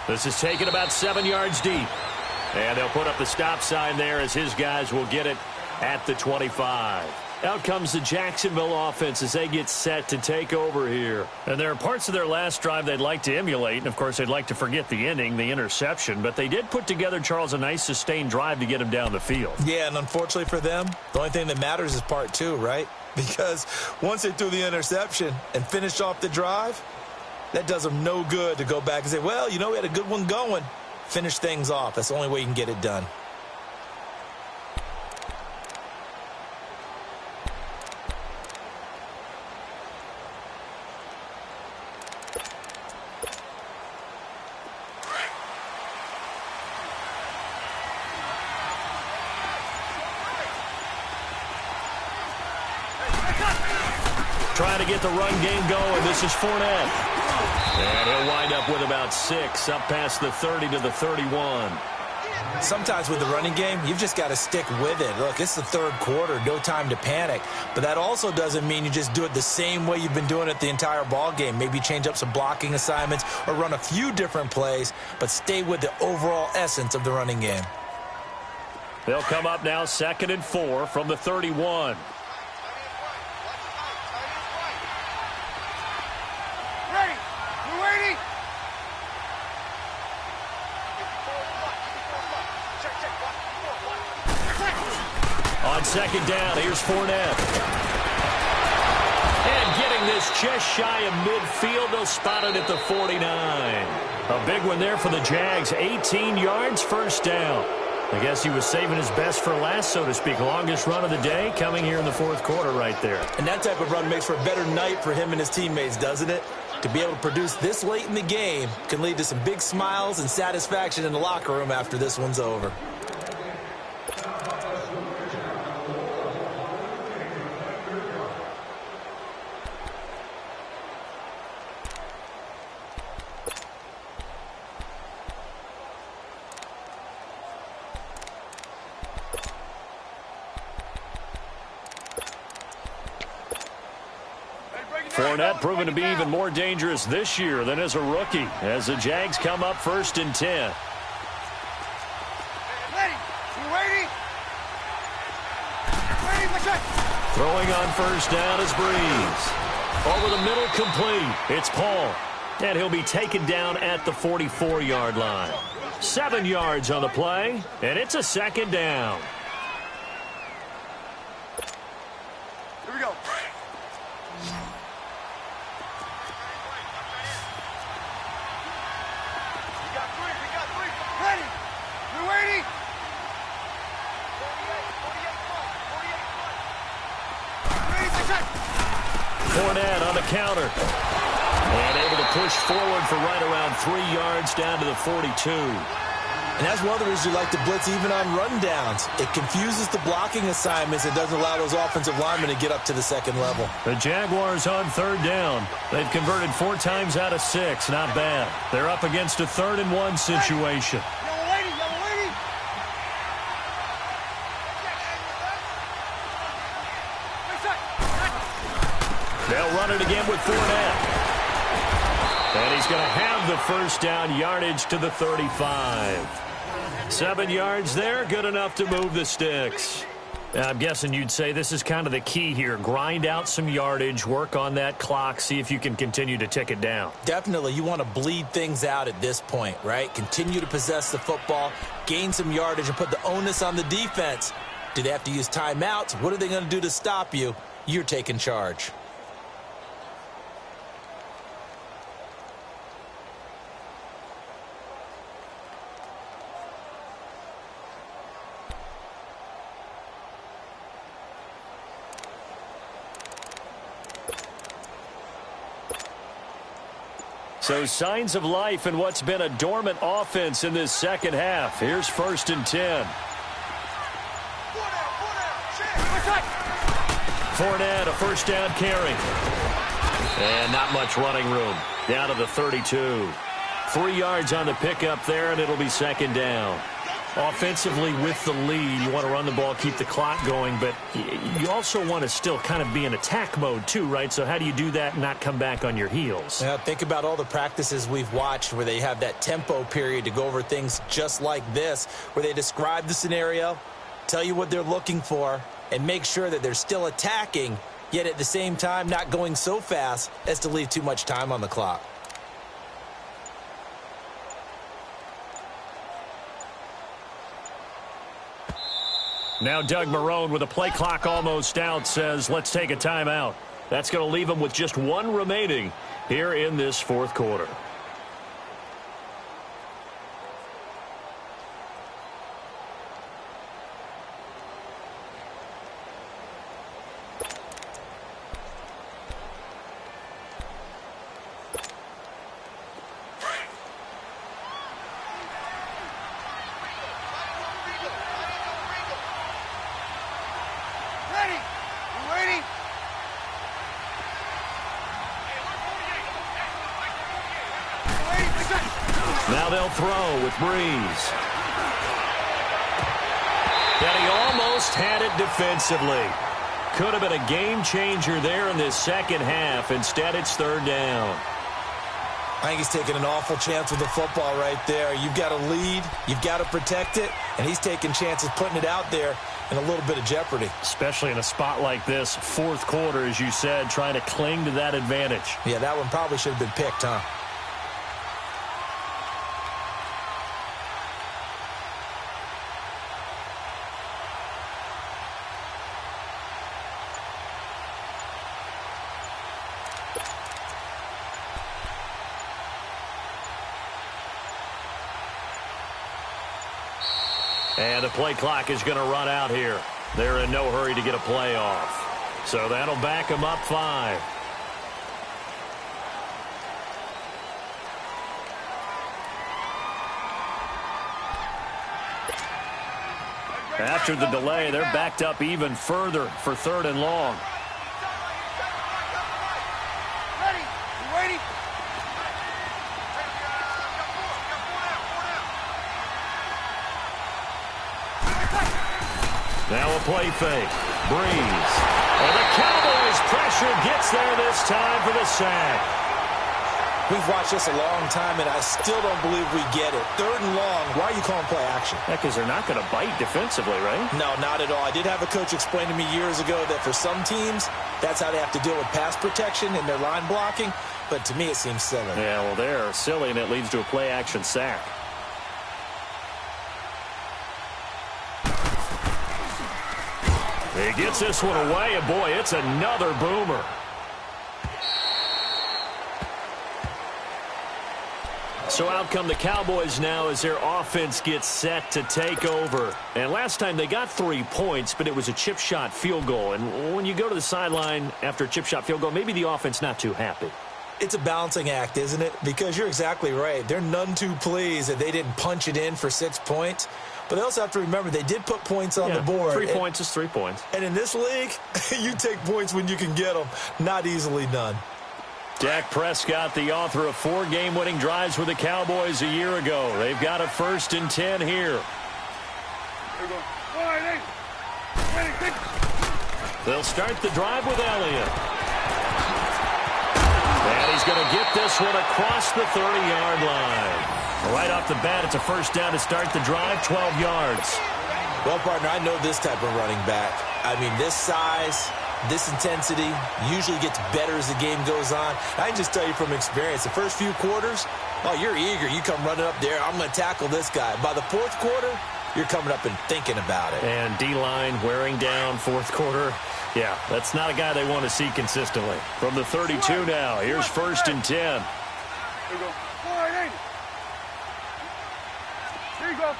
This is taken about 7 yards deep. And they'll put up the stop sign there as his guys will get it at the 25. Out comes the Jacksonville offense as they get set to take over here. And there are parts of their last drive they'd like to emulate. And, of course, they'd like to forget the ending, the interception. But they did put together, Charles, a nice sustained drive to get him down the field. Yeah, and unfortunately for them, the only thing that matters is part 2, right? Because once they threw the interception and finished off the drive, that does them no good to go back and say, well, you know, we had a good one going. Finish things off. That's the only way you can get it done. Trying to get the run game going. This is Fournette. And he'll wind up with about 6, up past the 30 to the 31. Sometimes with the running game, you've just got to stick with it. Look, it's the third quarter, no time to panic. But that also doesn't mean you just do it the same way you've been doing it the entire ball game. Maybe change up some blocking assignments or run a few different plays, but stay with the overall essence of the running game. They'll come up now 2nd and 4 from the 31. On 2nd down, here's Fournette. And getting this just shy of midfield, they'll spot it at the 49. A big one there for the Jags. 18 yards, first down. I guess he was saving his best for last, so to speak. Longest run of the day coming here in the 4th quarter right there. And that type of run makes for a better night for him and his teammates, doesn't it? To be able to produce this late in the game can lead to some big smiles and satisfaction in the locker room after this one's over. Fournette proven to be even more dangerous this year than as a rookie as the Jags come up 1st and 10. Throwing on 1st down is Breeze. Over the middle, complete. It's Paul. And he'll be taken down at the 44-yard line. 7 yards on the play, and it's a 2nd down. Here we go. Fournette on the counter. And able to push forward for right around 3 yards down to the 42. And that's one of the reasons you like to blitz even on rundowns. It confuses the blocking assignments. It doesn't allow those offensive linemen to get up to the 2nd level. The Jaguars on 3rd down. They've converted 4 times out of 6. Not bad. They're up against a 3rd and 1 situation. They'll run it again with Fournette. And he's going to have the 1st down, yardage to the 35. 7 yards there, good enough to move the sticks. I'm guessing you'd say this is kind of the key here. Grind out some yardage, work on that clock, see if you can continue to tick it down. Definitely, you want to bleed things out at this point, right? Continue to possess the football, gain some yardage, and put the onus on the defense. Do they have to use timeouts? What are they going to do to stop you? You're taking charge. So signs of life in what's been a dormant offense in this second half. Here's 1st and 10. Fournette, a first down carry. And not much running room. Down to the 32. 3 yards on the pickup there, and it'll be 2nd down. Offensively with the lead, you want to run the ball, keep the clock going, but you also want to still kind of be in attack mode too, right? So how do you do that and not come back on your heels? Yeah, think about all the practices we've watched where they have that tempo period to go over things just like this, where they describe the scenario, tell you what they're looking for, and make sure that they're still attacking, yet at the same time not going so fast as to leave too much time on the clock. Now Doug Marrone, with a play clock almost out, says let's take a timeout. That's going to leave them with just 1 remaining here in this 4th quarter. Now they'll throw with Breeze. And he almost had it defensively. Could have been a game changer there in this second half. Instead, it's 3rd down. I think he's taking an awful chance with the football right there. You've got to lead, you've got to protect it, and he's taking chances putting it out there in a little bit of jeopardy. Especially in a spot like this, 4th quarter, as you said, trying to cling to that advantage. Yeah, that one probably should have been picked, huh? And the play clock is going to run out here. They're in no hurry to get a play off. So that'll back them up 5. After the delay, they're backed up even further for 3rd and long. Now a play fake. Breeze. And the Cowboys pressure gets there this time for the sack. We've watched this a long time, and I still don't believe we get it. 3rd and long, why are you calling play action? Yeah, because they're not going to bite defensively, right? No, not at all. I did have a coach explain to me years ago that for some teams, that's how they have to deal with pass protection and their line blocking. But to me, it seems silly. Yeah, well, they're silly, and it leads to a play action sack. He gets this one away, and boy, it's another boomer. So out come the Cowboys now as their offense gets set to take over. And last time they got 3 points, but it was a chip shot field goal. And when you go to the sideline after a chip shot field goal, maybe the offense not too happy. It's a balancing act, isn't it? Because you're exactly right. They're none too pleased that they didn't punch it in for 6 points. But they also have to remember they did put points on the board. 3 points is 3 points. And in this league, you take points when you can get them. Not easily done. Dak Prescott, the author of 4 game-winning drives with the Cowboys a year ago. They've got a 1st and 10 here. They'll start the drive with Elliott. And he's going to get this one across the 30-yard line. Right off the bat, it's a first down to start the drive, 12 yards. Well, partner, I know this type of running back. I mean, this size, this intensity usually gets better as the game goes on. I can just tell you from experience, the first few quarters, oh, you're eager. You come running up there, I'm going to tackle this guy. By the fourth quarter, you're coming up and thinking about it. And D-line wearing down fourth quarter. Yeah, that's not a guy they want to see consistently. From the 32 now, here's 1st and 10. Here we go. Here you go.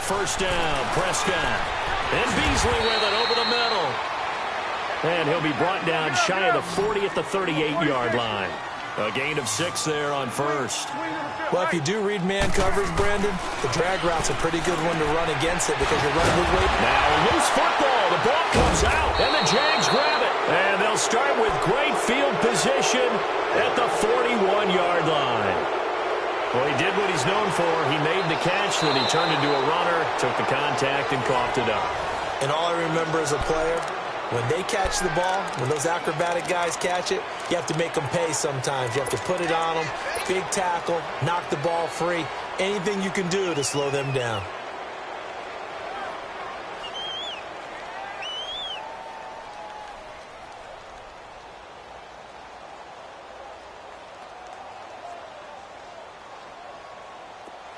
First down, Prescott. And Beasley with it over the middle. And he'll be brought down shy of the 40 at the 38-yard line. A gain of 6 there on first. Well, if you do read man coverage, Brandon, the drag route's a pretty good one to run against it because you're running with weight. Now loose football. The ball comes out, and the Jags grab it. And they'll start with great field position at the 41-yard line. Well, he did what he's known for. He made the catch, then he turned into a runner, took the contact, and coughed it up. And all I remember as a player, when they catch the ball, when those acrobatic guys catch it, you have to make them pay sometimes. You have to put it on them, big tackle, knock the ball free, anything you can do to slow them down.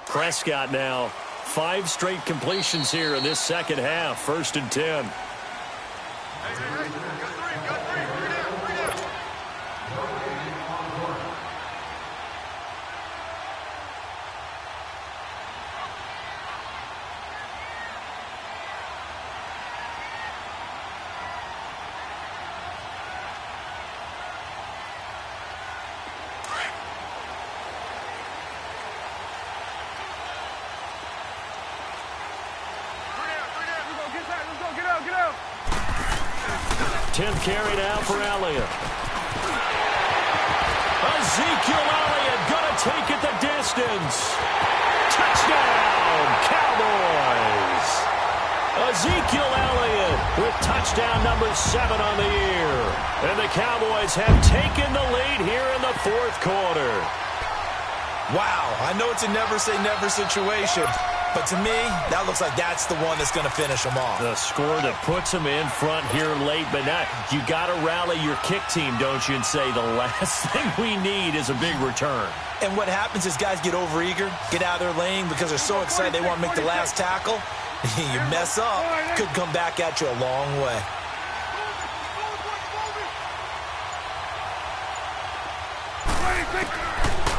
Prescott now, 5 straight completions here in this second half. 1st and 10. Get out. 10th carry now for Elliott. Ezekiel Elliott gonna take it the distance. Touchdown, Cowboys. Ezekiel Elliott with touchdown number 7 on the year. And the Cowboys have taken the lead here in the fourth quarter. Wow, I know it's a never-say-never situation, but to me, that looks like that's the one that's going to finish them off. The score that puts them in front here late, but now you got to rally your kick team, don't you, and say the last thing we need is a big return. And what happens is guys get overeager, get out of their lane because they're so excited they want to make the last tackle. You mess up, could come back at you a long way.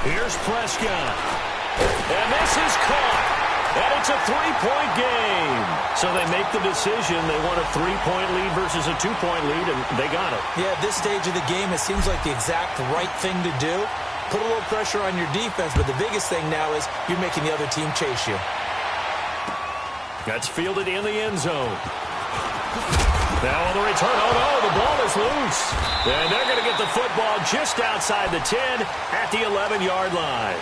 Here's Prescott. And this is caught. And it's a 3-point game. So they make the decision. They want a 3-point lead versus a 2-point lead, and they got it. Yeah, at this stage of the game, it seems like the exact right thing to do. Put a little pressure on your defense, but the biggest thing now is you're making the other team chase you. That's fielded in the end zone. Now on the return, oh no, the ball is loose. And they're going to get the football just outside the 10 at the 11-yard line.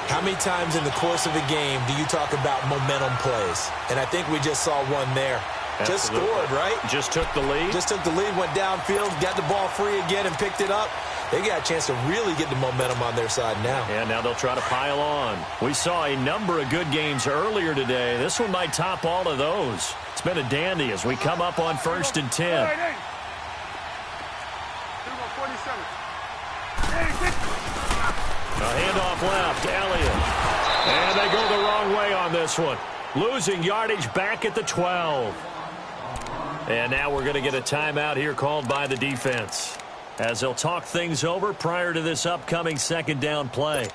How many times in the course of a game do you talk about momentum plays? And I think we just saw one there. Absolutely. Just scored, right? Just took the lead. Just took the lead, went downfield, got the ball free again and picked it up. They got a chance to really get the momentum on their side now. And now they'll try to pile on. We saw a number of good games earlier today. This one might top all of those. It's been a dandy as we come up on 1st and 10. A handoff left, Elliott. And they go the wrong way on this one. Losing yardage back at the 12. And now we're going to get a timeout here called by the defense, as they'll talk things over prior to this upcoming second down play.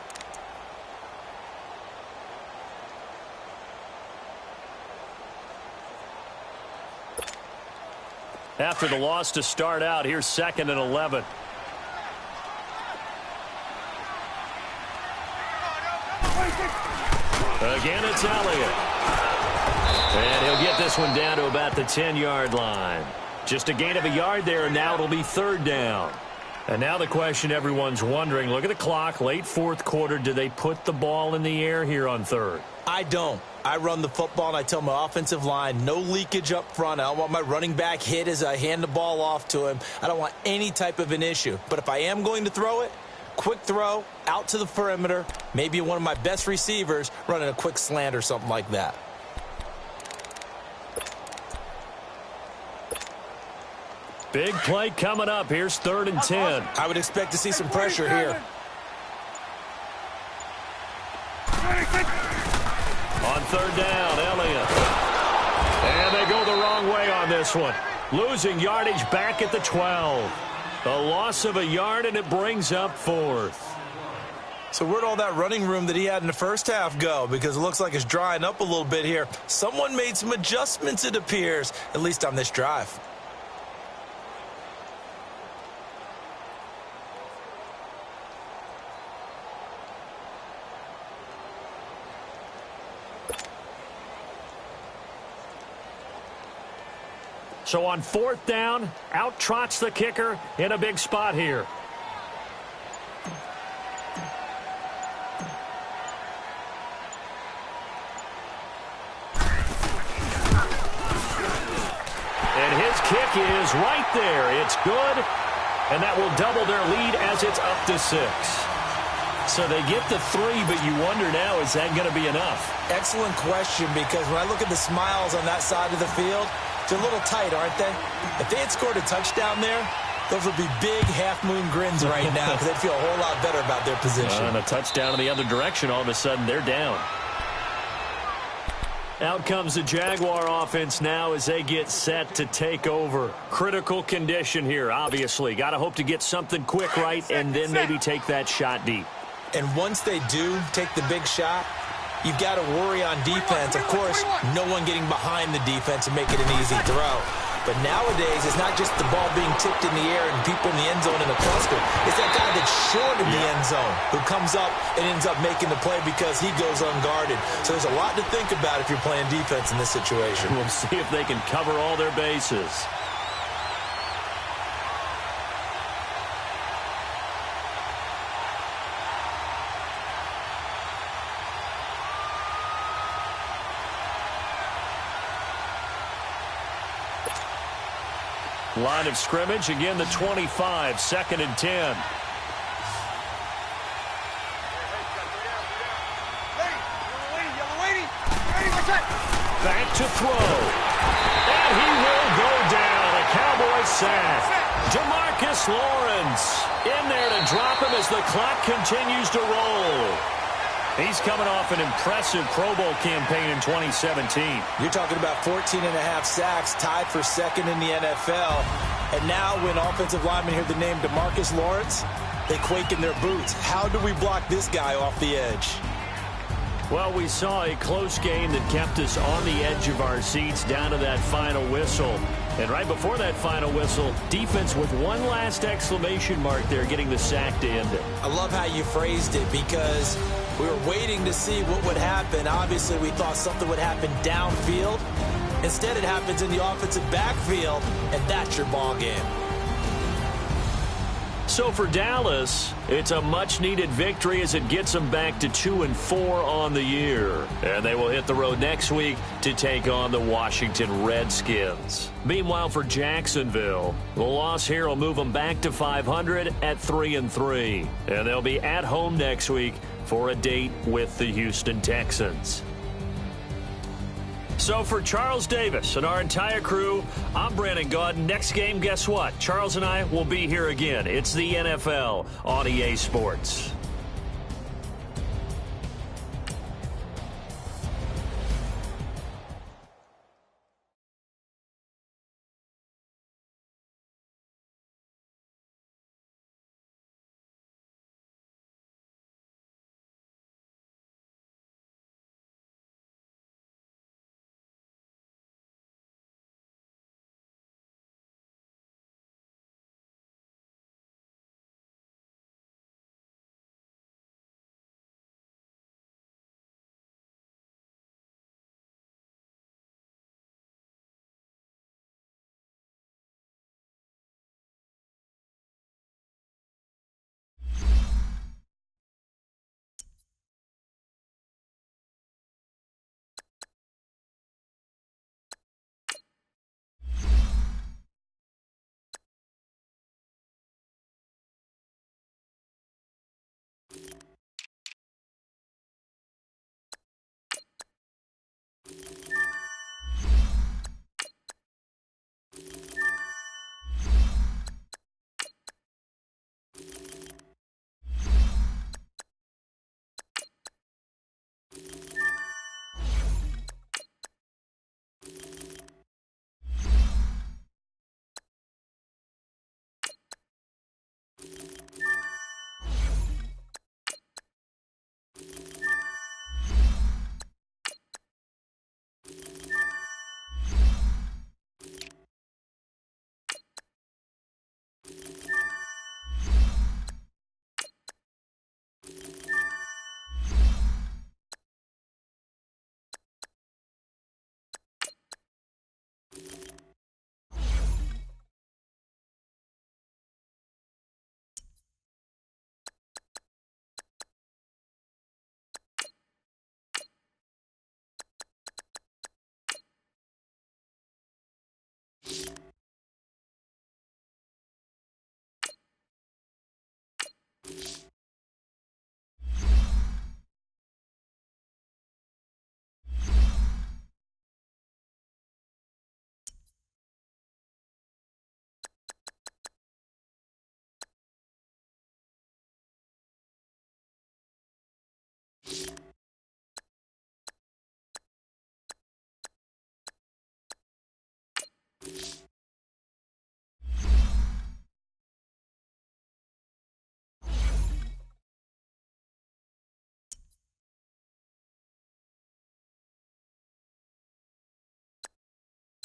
After the loss to start out, here's 2nd and 11. Again, it's Elliott. And he'll get this one down to about the 10-yard line. Just a gain of a yard there, and now it'll be 3rd down. And now the question everyone's wondering, look at the clock, late fourth quarter, do they put the ball in the air here on 3rd? I don't. I run the football, and I tell my offensive line, no leakage up front. I don't want my running back hit as I hand the ball off to him. I don't want any type of an issue. But if I am going to throw it, Quick throw out to the perimeter. Maybe one of my best receivers running a quick slant or something like that. Big play coming up. Here's 3rd and 10. I would expect to see some pressure here. On 3rd down, Elliott. And they go the wrong way on this one. Losing yardage back at the 12. A loss of a yard, and it brings up 4th. So where'd all that running room that he had in the first half go? Because it looks like it's drying up a little bit here. Someone made some adjustments, it appears, at least on this drive. So on 4th down, out trots the kicker in a big spot here. And his kick is right there. It's good, and that will double their lead as it's up to 6. So they get the 3, but you wonder now, is that going to be enough? Excellent question, because when I look at the smiles on that side of the field, they're a little tight, aren't they? If they had scored a touchdown there, those would be big half-moon grins right now because they'd feel a whole lot better about their position. And a touchdown in the other direction, all of a sudden they're down. Out comes the Jaguar offense now as they get set to take over. Critical condition here, obviously. Got to hope to get something quick right and then maybe take that shot deep. And once they do take the big shot, you've got to worry on defense. Of course, no one getting behind the defense and make it an easy throw. But nowadays, it's not just the ball being tipped in the air and people in the end zone in a cluster. It's that guy that's short in the end zone who comes up and ends up making the play because he goes unguarded. So there's a lot to think about if you're playing defense in this situation. We'll see if they can cover all their bases. Line of scrimmage, again the 25, 2nd and 10. Back to throw. And he will go down. A Cowboys sack. Demarcus Lawrence in there to drop him as the clock continues to roll. He's coming off an impressive Pro Bowl campaign in 2017. You're talking about 14.5 sacks, tied for 2nd in the NFL. And now when offensive linemen hear the name Demarcus Lawrence, they quake in their boots. How do we block this guy off the edge? Well, we saw a close game that kept us on the edge of our seats down to that final whistle. And right before that final whistle, defense with one last exclamation mark there, getting the sack to end it. I love how you phrased it because we were waiting to see what would happen. Obviously, we thought something would happen downfield. Instead, it happens in the offensive backfield, and that's your ball game. So for Dallas, it's a much-needed victory as it gets them back to 2-4 on the year. And they will hit the road next week to take on the Washington Redskins. Meanwhile, for Jacksonville, the loss here will move them back to 500 at 3-3. And they'll be at home next week for a date with the Houston Texans. So for Charles Davis and our entire crew, I'm Brandon Gaudin. Next game, guess what? Charles and I will be here again. It's the NFL on EA Sports.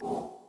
you